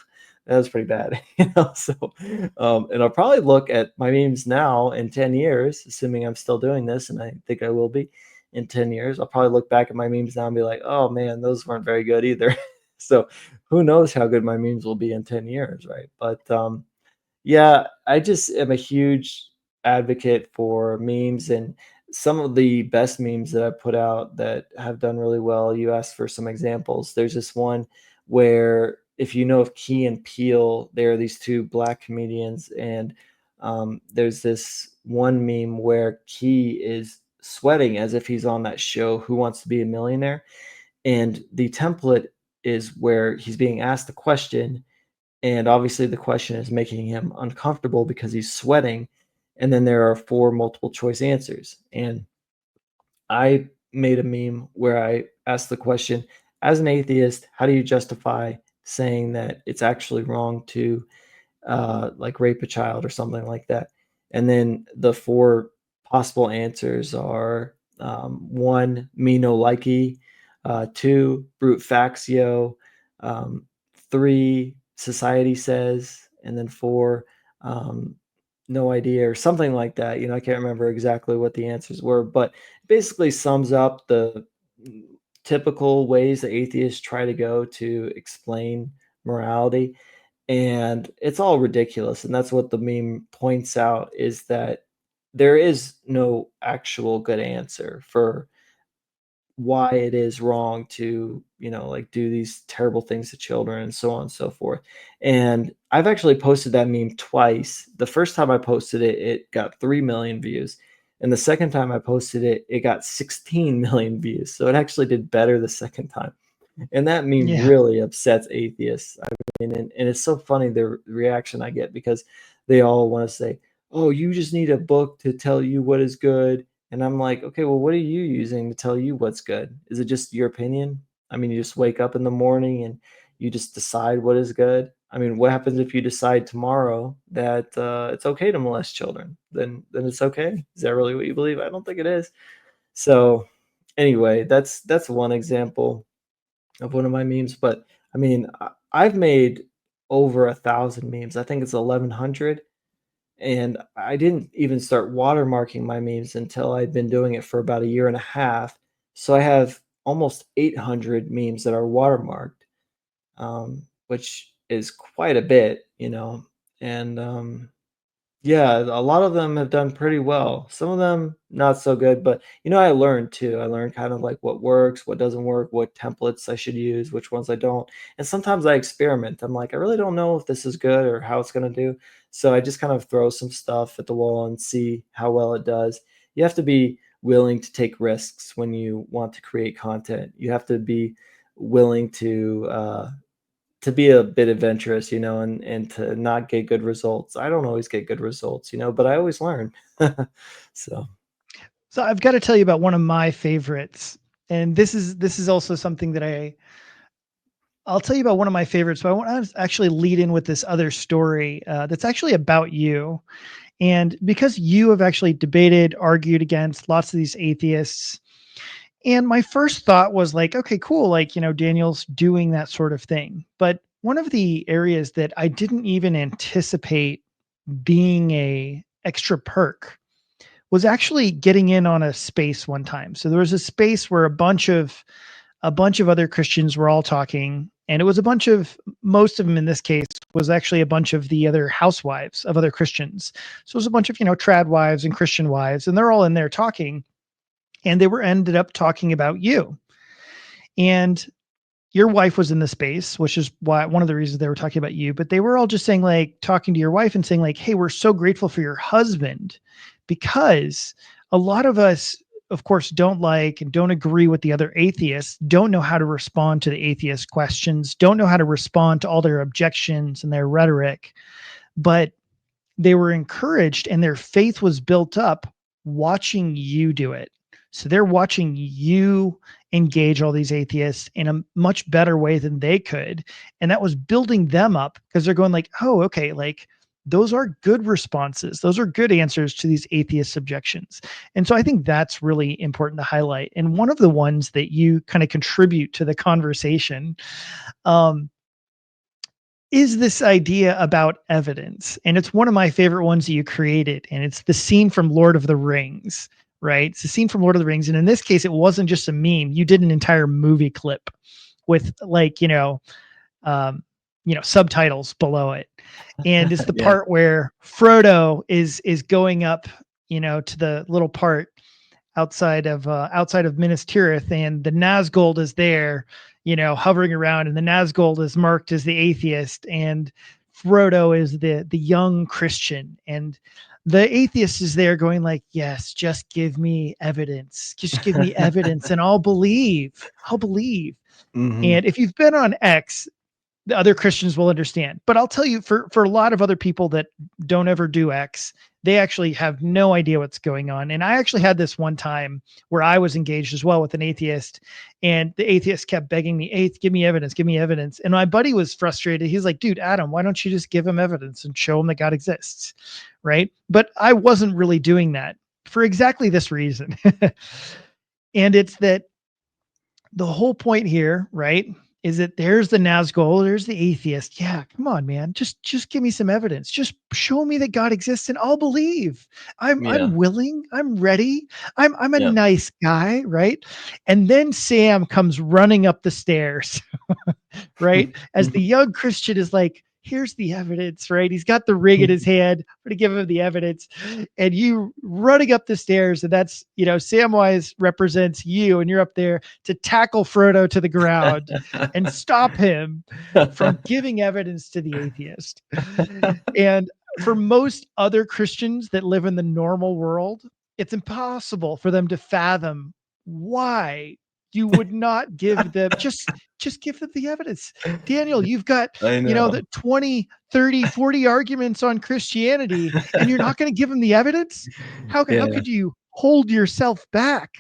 that was pretty bad," So, and I'll probably look at my memes now in 10 years, assuming I'm still doing this, and I think I will be in 10 years. I'll probably look back at my memes now and be like, "Oh man, those weren't very good either." So, who knows how good my memes will be in 10 years, right? But yeah, I just am a huge advocate for memes, and some of the best memes that I've put out that have done really well. You asked for some examples. There's this one where, if you know of Key and Peele, there are these two black comedians, and there's this one meme where Key is sweating as if he's on that show, Who Wants to Be a Millionaire? And the template is where he's being asked a question, and obviously the question is making him uncomfortable because he's sweating. And then there are four multiple choice answers. And I made a meme where I asked the question, as an atheist, how do you justify saying that it's actually wrong to like rape a child or something like that? And then the four possible answers are one, me no likey, two, brute faxio, three, society says, and then four, um, no idea or something like that. I can't remember exactly what the answers were, but it basically sums up the typical ways that atheists try to go to explain morality, and it's all ridiculous. And that's what the meme points out, is that there is no actual good answer for why it is wrong to, like do these terrible things to children and so on and so forth. And I've actually posted that meme twice. The first time I posted it, it got 3 million views. And the second time I posted it, it got 16 million views. So it actually did better the second time. And that meme Yeah. really upsets atheists. I mean, and it's so funny the reaction I get, because they all want to say, "Oh, you just need a book to tell you what is good." And I'm like, "Okay, well, what are you using to tell you what's good? Is it just your opinion? I mean, you just wake up in the morning and you just decide what is good? I mean, what happens if you decide tomorrow that it's okay to molest children? Then it's okay. Is that really what you believe? I don't think it is." So, anyway, that's one example of one of my memes. But I mean, I've made over 1,000 memes. I think it's 1,100, and I didn't even start watermarking my memes until I'd been doing it for about a year and a half. So I have almost 800 memes that are watermarked, which is quite a bit, and yeah, a lot of them have done pretty well. Some of them not so good, but I learned too. I learned kind of like what works, what doesn't work, what templates I should use, which ones I don't. And sometimes I experiment. I'm like, I really don't know if this is good or how it's going to do. So I just kind of throw some stuff at the wall and see how well it does. You have to be willing to take risks when you want to create content. You have to be willing to be a bit adventurous, and to not get good results. I don't always get good results, but I always learn. So, So I've got to tell you about one of my favorites. And this is also something that I'll tell you about one of my favorites, but I want to actually lead in with this other story that's actually about you. And because you have actually debated, argued against lots of these atheists, and my first thought was like, okay, cool. Like, Daniel's doing that sort of thing. But one of the areas that I didn't even anticipate being a extra perk was actually getting in on a space one time. So there was a space where a bunch of other Christians were all talking, and it was a bunch of, most of them in this case was actually a bunch of the other housewives of other Christians. So it was a bunch of, trad wives and Christian wives, and they're all in there talking, and they were ended up talking about you. And your wife was in the space, which is why one of the reasons they were talking about you, but they were all just saying, like, talking to your wife and saying like, "Hey, we're so grateful for your husband," because a lot of us, of course, don't like and don't agree with the other atheists, don't know how to respond to the atheist questions, don't know how to respond to all their objections and their rhetoric, but they were encouraged and their faith was built up watching you do it. So they're watching you engage all these atheists in a much better way than they could. And that was building them up because they're going like, oh, okay, like those are good responses. Those are good answers to these atheist objections. And so I think that's really important to highlight. And one of the ones that you kind of contribute to the conversation um, is this idea about evidence. And it's one of my favorite ones that you created. And it's the scene from Lord of the Rings, right? It's the scene from Lord of the Rings. And in this case, it wasn't just a meme. You did an entire movie clip with like, subtitles below it. And it's the yeah. part where Frodo is going up, to the little part outside of Minas Tirith, and the Nazgul is there, hovering around, and the Nazgul is marked as the atheist, and Frodo is the young Christian, and the atheist is there going like, "Yes, just give me evidence, just give me evidence, and I'll believe, I'll believe." hmm And if you've been on X, the other Christians will understand. But I'll tell you, for a lot of other people that don't ever do X, they actually have no idea what's going on. And I actually had this one time where I was engaged as well with an atheist, and the atheist kept begging me, "Hey, give me evidence, give me evidence." And my buddy was frustrated. He's like, "Dude, Adam, why don't you just give him evidence and show him that God exists?" Right? But I wasn't really doing that for exactly this reason. And it's that the whole point here, right, is that there's the Nazgul, there's the atheist. Yeah, come on, man. Just give me some evidence. Just show me that God exists and I'll believe. I'm Yeah. willing. I'm ready. I'm a Yep. nice guy, right? And then Sam comes running up the stairs, right? As the young Christian is like, here's the evidence, right? He's got the ring in his hand. I'm going to give him the evidence. And you running up the stairs, and that's, Samwise represents you, and you're up there to tackle Frodo to the ground and stop him from giving evidence to the atheist. And for most other Christians that live in the normal world, it's impossible for them to fathom why you would not give them just give them the evidence. Daniel, you've got, I know. the 20, 30, 40 arguments on Christianity, and you're not going to give them the evidence? How Yeah. could you hold yourself back?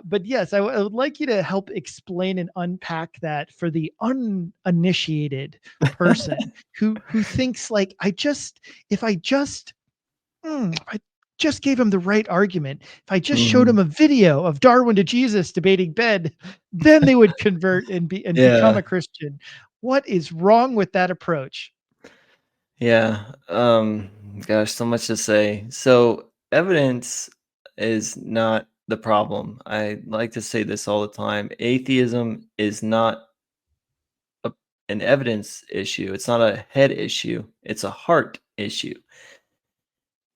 But yes, I would like you to help explain and unpack that for the uninitiated person who thinks like, if I just if I just gave him the right argument, if I just showed Mhm. him a video of Darwin to Jesus debating Ben, then they would convert and become Yeah. a Christian. What is wrong with that approach? Yeah. Gosh, so much to say. So evidence is not the problem. I like to say this all the time. Atheism is not a, an evidence issue. It's not a head issue. It's a heart issue.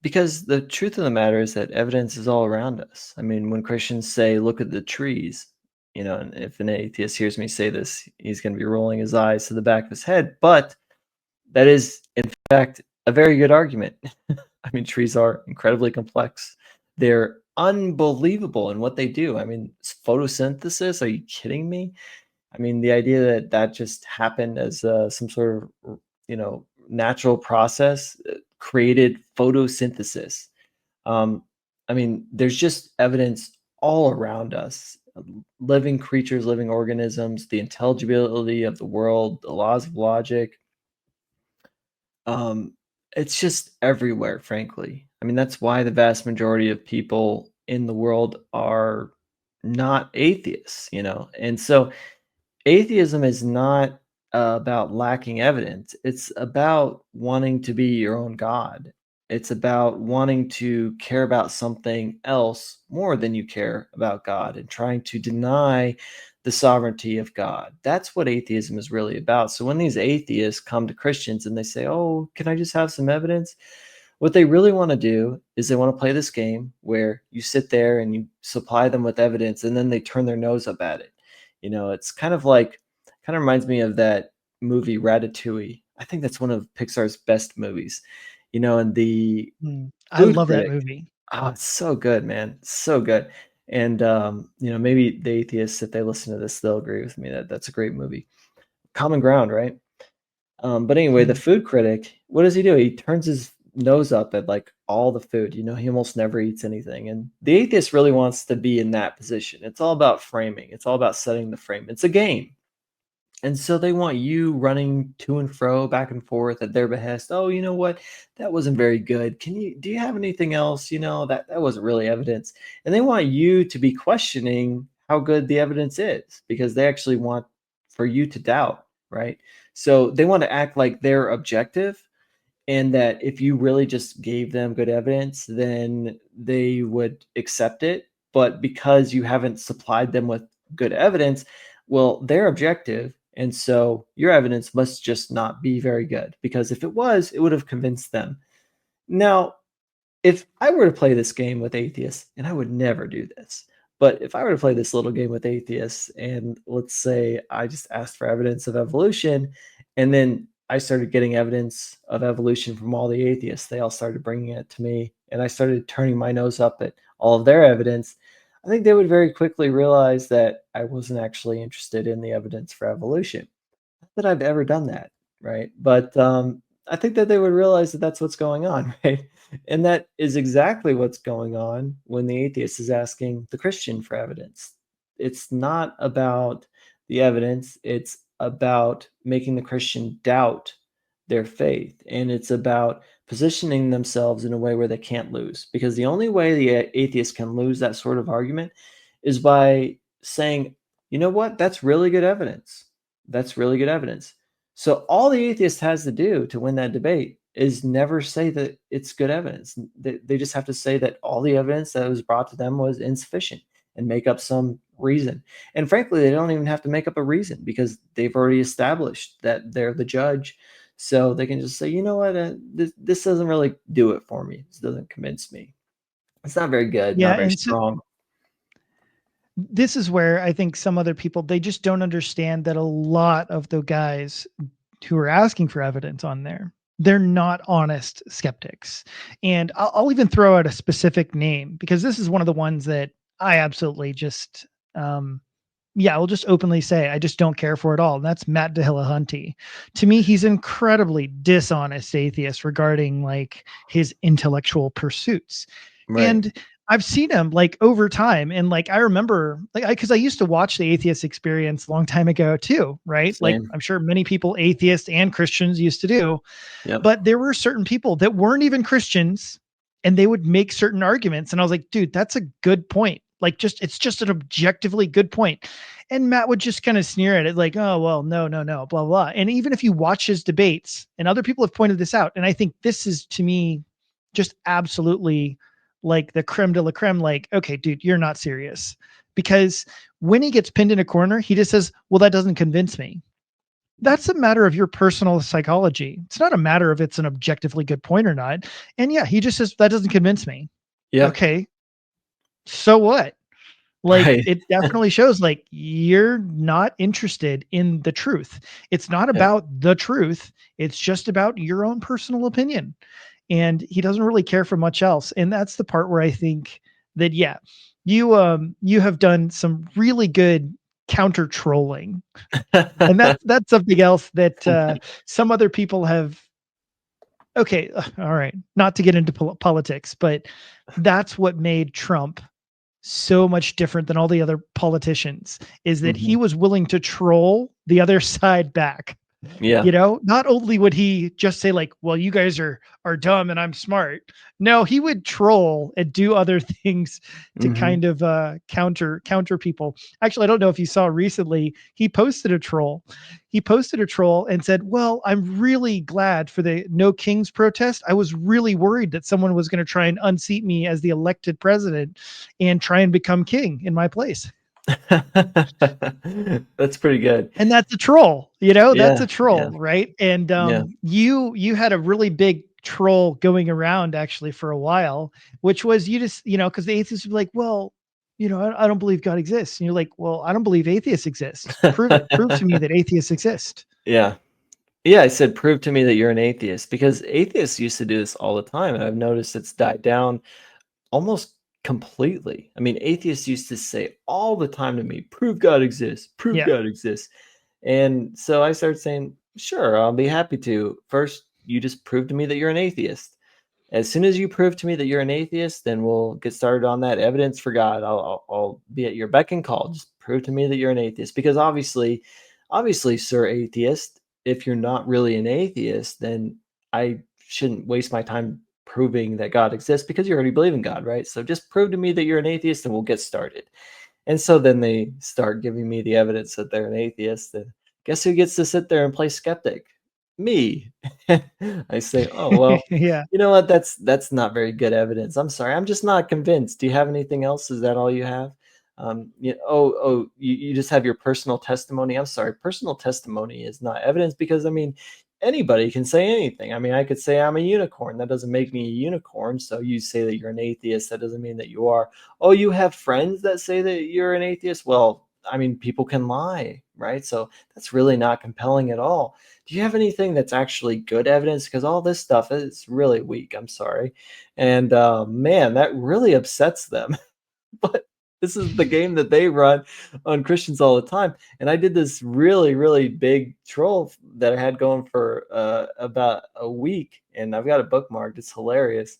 Because the truth of the matter is that evidence is all around us. I mean, when Christians say, look at the trees, and if an atheist hears me say this, he's going to be rolling his eyes to the back of his head. But that is, in fact, a very good argument. I mean, trees are incredibly complex. They're unbelievable in what they do. I mean, photosynthesis, are you kidding me? I mean, the idea that that just happened as some sort of, natural process created photosynthesis. Um, I mean, there's just evidence all around us. Living creatures, living organisms, the intelligibility of the world, the laws of logic, um, it's just everywhere, frankly. I mean, that's why the vast majority of people in the world are not atheists, And so atheism is not about lacking evidence. It's about wanting to be your own God. It's about wanting to care about something else more than you care about God and trying to deny the sovereignty of God. That's what atheism is really about. So when these atheists come to Christians and they say, "Oh, can I just have some evidence?" What they really want to do is they want to play this game where you sit there and you supply them with evidence and then they turn their nose up at it. It's kind of reminds me of that movie Ratatouille. I think that's one of Pixar's best movies. And the I food love that critic, movie. oh, it's so good, man. So good. And maybe the atheists, if they listen to this, they'll agree with me that that's a great movie. Common ground, right? But anyway, the Mm. food critic, what does he do? He turns his nose up at like all the food. He almost never eats anything. And the atheist really wants to be in that position. It's all about framing. It's all about setting the frame. It's a game. And so they want you running to and fro, back and forth at their behest. Oh, you know what? That wasn't very good. Do you have anything else? That wasn't really evidence. And they want you to be questioning how good the evidence is because they actually want for you to doubt, right? So they want to act like they're objective and that if you really just gave them good evidence, then they would accept it. But because you haven't supplied them with good evidence, well, they're objective. And so your evidence must just not be very good because if it was, it would have convinced them. Now, if I were to play this game with atheists, and I would never do this, but if I were to play this little game with atheists, and let's say I just asked for evidence of evolution, and then I started getting evidence of evolution from all the atheists, they all started bringing it to me, and I started turning my nose up at all of their evidence, I think they would very quickly realize that I wasn't actually interested in the evidence for evolution that I've ever done that, right? But I think that they would realize that that's what's going on, right? And that is exactly what's going on when the atheist is asking the Christian for evidence. It's not about the evidence, it's about making the Christian doubt their faith. And it's about positioning themselves in a way where they can't lose. Because the only way the atheist can lose that sort of argument is by saying, you know what, that's really good evidence. That's really good evidence. So all the atheist has to do to win that debate is never say that it's good evidence. They just have to say that all the evidence that was brought to them was insufficient and make up some reason. And frankly, they don't even have to make up a reason because they've already established that they're the judge. So they can just say, you know what, this doesn't really do it for me. This doesn't convince me. It's not very good, Yeah, not very and so strong. this is where I think some other people, they just don't understand that a lot of the guys who are asking for evidence on there, they're not honest skeptics. And I'll even throw out a specific name because this is one of the ones that I absolutely just, yeah, I'll just openly say I just don't care for at all. And that's Matt Dillahunty. To me, he's incredibly dishonest atheist regarding like his intellectual pursuits. Right. And I've seen him like over time. And like I remember like because I used to watch the Atheist Experience a long time ago too, right? Like Same. I'm sure many people, atheists and Christians, used to do. Yep. But there were certain people that weren't even Christians and they would make certain arguments. And I was like, dude, that's a good point. Like, just it's just an objectively good point. And Matt would just kind of sneer at it, like, oh, well, no, no, no, blah, blah. And even if you watch his debates, and other people have pointed this out, and I think this is to me just absolutely like the creme de la creme, like, okay, dude, you're not serious. Because when he gets pinned in a corner, he just says, well, that doesn't convince me. That's a matter of your personal psychology. It's not a matter of it's an objectively good point or not. And yeah, he just says that doesn't convince me. Yep. Okay, so what? Like Right. it definitely shows like you're not interested in the truth. It's not Yep. about the truth. It's just about your own personal opinion. And he doesn't really care for much else. And that's the part where I think that yeah, you have done some really good counter trolling, and that's something else that some other people have. Okay, all right, not to get into politics, but that's what made Trump so much different than all the other politicians, is that he Mhm. was willing to troll the other side back. Yeah. You know, not only would he just say like, "Well, you guys are dumb and I'm smart." No, he would troll and do other things to Mhm. kind of counter people. Actually, I don't know if you saw recently, he posted a troll. He posted a troll and said, "Well, I'm really glad for the No Kings protest. I was really worried that someone was going to try and unseat me as the elected president and try and become king in my place." That's pretty good. And that's a troll, you know, that's Yeah, a yeah, troll, right? And yeah. you had a really big troll going around actually for a while, which was you just, you know, because the atheists would be like, well, you know, I don't believe God exists. And you're like, well, I don't believe atheists exist. Prove it. Prove to me that atheists exist. Yeah. Yeah, I said, "Prove to me that you're an atheist," because atheists used to do this all the time, and I've noticed it's died down almost completely. I mean, atheists used to say all the time to me, "Prove God exists, prove Yeah. God exists." And so I started saying, "Sure, I'll be happy to. First, you just prove to me that you're an atheist. As soon as you prove to me that you're an atheist, then we'll get started on that evidence for God. I'll be at your beck and call. Just prove to me that you're an atheist, because obviously, sir atheist, if you're not really an atheist, then I shouldn't waste my time proving that God exists because you already believe in God, right? So just prove to me that you're an atheist and we'll get started." And so then they start giving me the evidence that they're an atheist, and guess who gets to sit there and play skeptic? Me. I say, "Oh, well, Yeah. you know what? That's not very good evidence. I'm sorry. I'm just not convinced. Do you have anything else? Is that all you have?" You just have your personal testimony. I'm sorry. Personal testimony is not evidence because I mean, anybody can say anything. I mean, I could say I'm a unicorn. That doesn't make me a unicorn. So you say that you're an atheist. That doesn't mean that you are. Oh, you have friends that say that you're an atheist? Well, I mean, people can lie, right? So that's really not compelling at all. Do you have anything that's actually good evidence? Because all this stuff is really weak. I'm sorry. And man, that really upsets them. But this is the game that they run on Christians all the time. And I did this really, really big troll that I had going for about a week. And I've got it bookmarked. It's hilarious,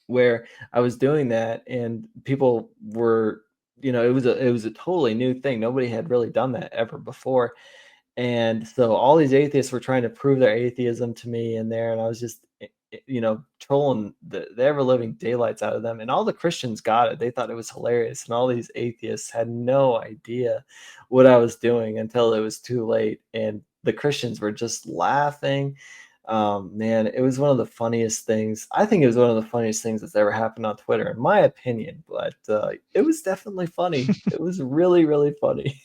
where I was doing that and people were, it was a totally new thing. Nobody had really done that ever before. And so all these atheists were trying to prove their atheism to me in there, and I was just, trolling the ever living daylights out of them. And all the Christians got it; they thought it was hilarious, and all these atheists had no idea what I was doing until it was too late. And the Christians were just laughing. Man, it was one of the funniest things. I think it was one of the funniest things that's ever happened on Twitter, in my opinion. But it was definitely funny. It was really, really funny.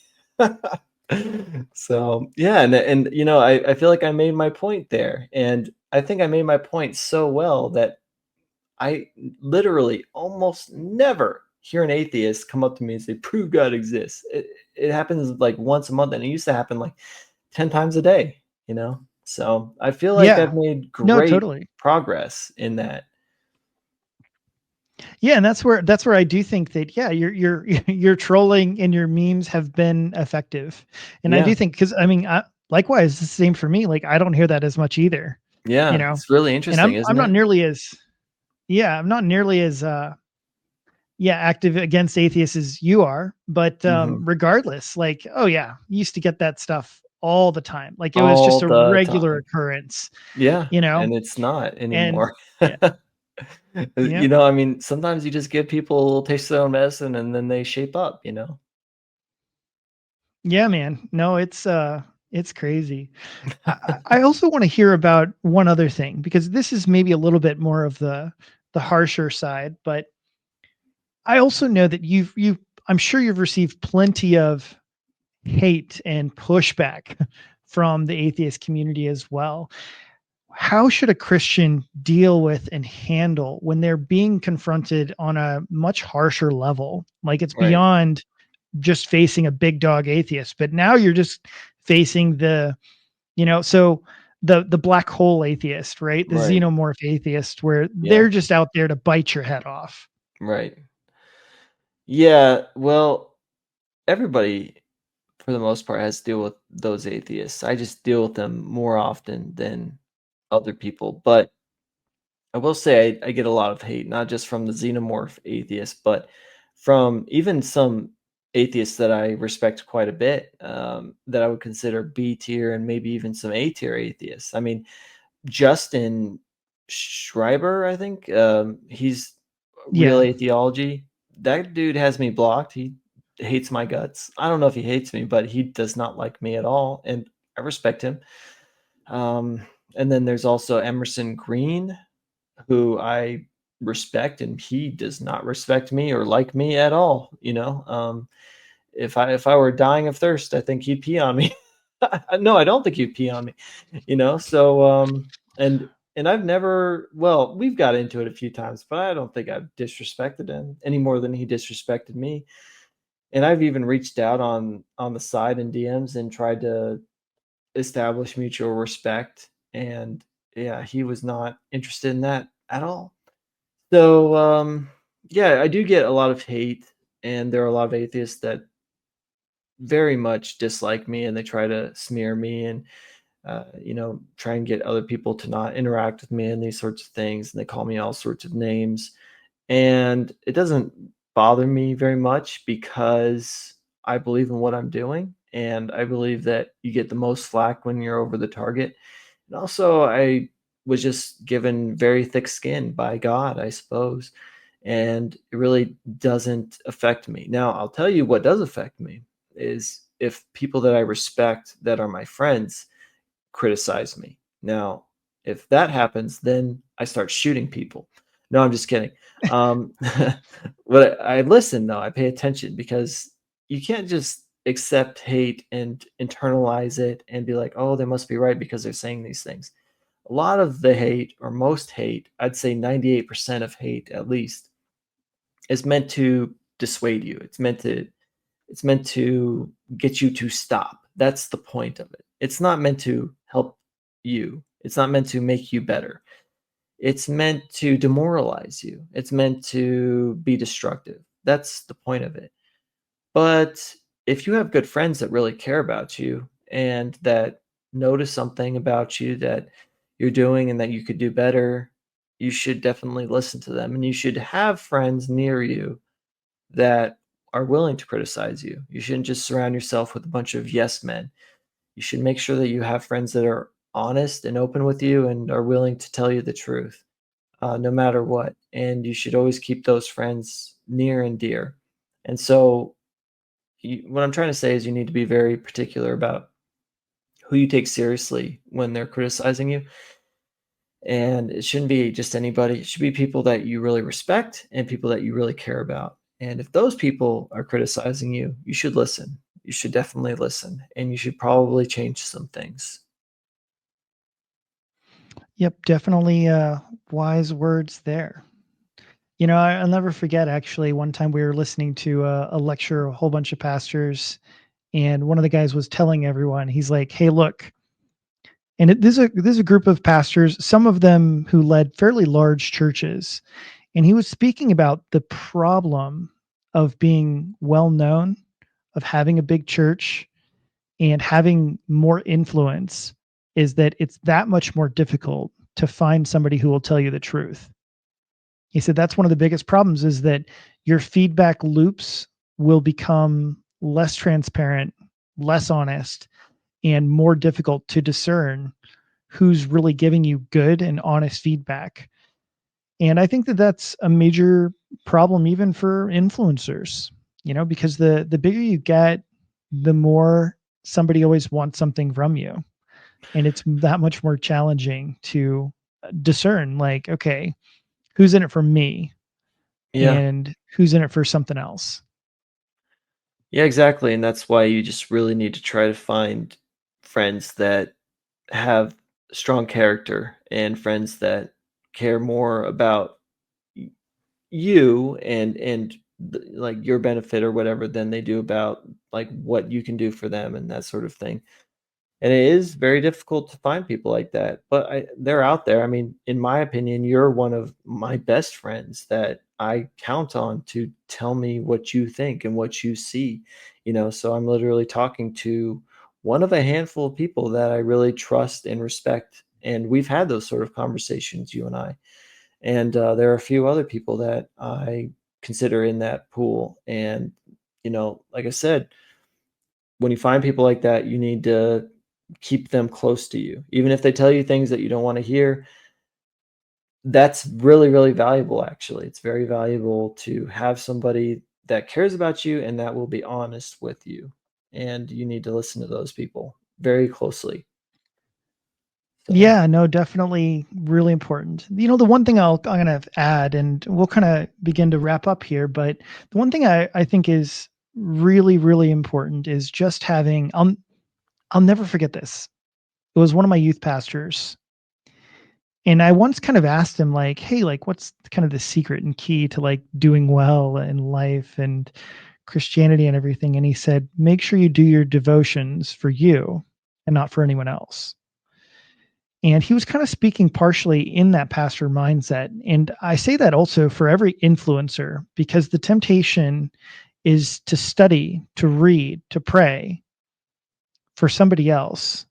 So, yeah, and, I feel like I made my point there, and I think I made my point so well that I literally almost never hear an atheist come up to me and say, "Prove God exists." It happens, like, once a month, and it used to happen, like, 10 times a day, you know? So, I feel like I've Yeah. made No, great totally. progress in that. Yeah, and that's where I do think that yeah, your trolling and your memes have been effective. And I do Yeah, think because I mean, likewise, it's the same for me. Like I don't hear that as much either, you yeah, know. it's really And interesting, I'm isn't not it? nearly as yeah, I'm not nearly as yeah, active against atheists as you are, but Mhm. regardless, like oh yeah, you used to get that stuff all the time. Like it was just All a the regular time. occurrence, Yeah, you know. and it's not And anymore. yeah, yeah. I mean, sometimes you just give people a little taste of their own medicine and then they shape up, you know? Yeah, man. No, it's crazy. I also want to hear about one other thing because this is maybe a little bit more of the harsher side, but I also know that you've I'm sure you've received plenty of hate and pushback from the atheist community as well. How should a Christian deal with and handle when they're being confronted on a much harsher level? Like it's Right, beyond just facing a big dog atheist, but now you're just facing so the black hole atheist, right? The right. xenomorph atheist where Yeah, they're just out there to bite your head off. right. Yeah, well, everybody, for the most part, has to deal with those atheists. I just deal with them more often than other people, but I will say I get a lot of hate, not just from the xenomorph atheists, but from even some atheists that I respect quite a bit, that I would consider B tier and maybe even some A tier atheists. I mean, Justin Schreiber, I think, he's Real Yeah. Atheology. That dude has me blocked. He hates my guts. I don't know if he hates me, but he does not like me at all, and I respect him. Um, and then there's also Emerson Green, who I respect, and he does not respect me or like me at all, you know? If I were dying of thirst, I think he'd pee on me. No, I don't think he'd pee on me, you know? So, and I've never well, we've got into it a few times, but I don't think I've disrespected him any more than he disrespected me. And I've even reached out on the side in DMs and tried to establish mutual respect, and yeah, he was not interested in that at all. So, yeah, I do get a lot of hate, and there are a lot of atheists that very much dislike me, and they try to smear me and try and get other people to not interact with me and these sorts of things. And they call me all sorts of names, and it doesn't bother me very much because I believe in what I'm doing, and I believe that you get the most flack when you're over the target. And also, I was just given very thick skin by God, I suppose, and it really doesn't affect me. Now, I'll tell you what does affect me is if people that I respect that are my friends criticize me. Now, if that happens, then I start shooting people. No, I'm just kidding. Um, but I listen though. I pay attention because you can't just accept hate and internalize it and be like, "Oh, they must be right because they're saying these things." A lot of the hate, or most hate, I'd say 98% of hate at least, is meant to dissuade you. It's meant to get you to stop. That's the point of it. It's not meant to help you. It's not meant to make you better. It's meant to demoralize you. It's meant to be destructive. That's the point of it. But if you have good friends that really care about you and that notice something about you that you're doing and that you could do better, you should definitely listen to them. And you should have friends near you that are willing to criticize you. You shouldn't just surround yourself with a bunch of yes men. You should make sure that you have friends that are honest and open with you and are willing to tell you the truth, no matter what. And you should always keep those friends near and dear. And so, what I'm trying to say is, you need to be very particular about who you take seriously when they're criticizing you. And it shouldn't be just anybody. It should be people that you really respect and people that you really care about. And if those people are criticizing you, you should listen you should definitely listen, and you should probably change some things. Yep, definitely wise words there. I'll never forget actually one time we were listening to a lecture, a whole bunch of pastors, and one of the guys was telling everyone, he's like, "Hey, look," and this is a group of pastors, some of them who led fairly large churches, and he was speaking about the problem of being well known, of having a big church, and having more influence is that it's that much more difficult to find somebody who will tell you the truth. He said that's one of the biggest problems is that your feedback loops will become less transparent, less honest, and more difficult to discern who's really giving you good and honest feedback. And I think that that's a major problem even for influencers, because the bigger you get, the more somebody always wants something from you. And it's that much more challenging to discern, like, okay, who's in it for me Yeah. and who's in it for something else. Yeah, exactly, and that's why you just really need to try to find friends that have strong character and friends that care more about y you and like, your benefit or whatever than they do about, like, what you can do for them and that sort of thing. And it is very difficult to find people like that, but they're out there. I mean, in my opinion, you're one of my best friends that I count on to tell me what you think and what you see, so I'm literally talking to one of a handful of people that I really trust and respect. And we've had those sort of conversations, you and I. And there are a few other people that I consider in that pool. And, like I said, when you find people like that, you need to keep them close to you. Even if they tell you things that you don't wanna hear, that's really, really valuable, actually. It's very valuable to have somebody that cares about you and that will be honest with you, and you need to listen to those people very closely. So, Yeah, no, definitely really important. The one thing I'm gonna add, and we'll kind of begin to wrap up here, but the one thing I think is really, really important is just having I'll never forget this. It was one of my youth pastors. And I once kind of asked him like, "Hey, like what's kind of the secret and key to like doing well in life and Christianity and everything?" And he said, "Make sure you do your devotions for you and not for anyone else." And he was kind of speaking partially in that pastor mindset. And I say that also for every influencer because the temptation is to study, to read, to pray for somebody else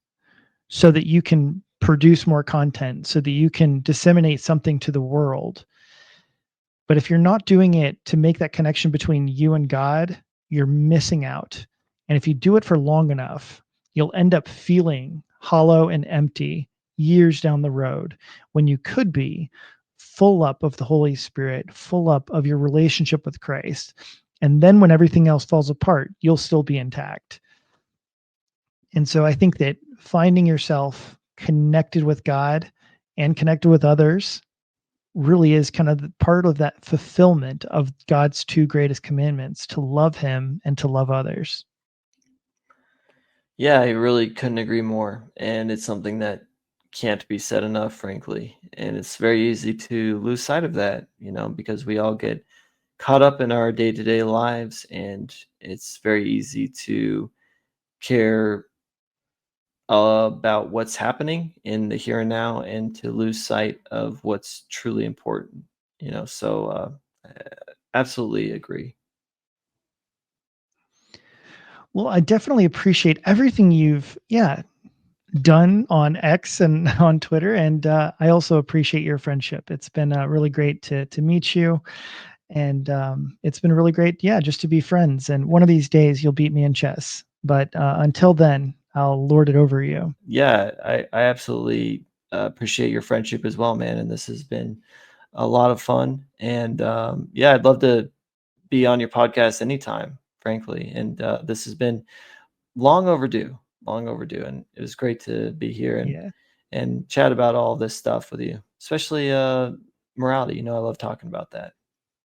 so that you can produce more content, so that you can disseminate something to the world. But if you're not doing it to make that connection between you and God, you're missing out. And if you do it for long enough, you'll end up feeling hollow and empty years down the road when you could be full up of the Holy Spirit, full up of your relationship with Christ. And then when everything else falls apart, you'll still be intact. And so I think that finding yourself connected with God and connected with others really is kind of part of that fulfillment of God's two greatest commandments to love him and to love others. yeah, I really couldn't agree more, and it's something that can't be said enough, frankly, and it's very easy to lose sight of that, because we all get caught up in our day-to-day lives, and it's very easy to care about what's happening in the here and now and to lose sight of what's truly important, so absolutely agree. Well, I definitely appreciate everything you've done on X and on Twitter, and I also appreciate your friendship. It's been really great to meet you, and it's been really great, just to be friends. And one of these days, you'll beat me in chess. But until then, I'll lord it over you. Yeah, I absolutely appreciate your friendship as well, man, and this has been a lot of fun. And yeah, I'd love to be on your podcast anytime, frankly. And this has been long overdue, and it was great to be here Yeah. and chat about all this stuff with you, especially morality. I love talking about that.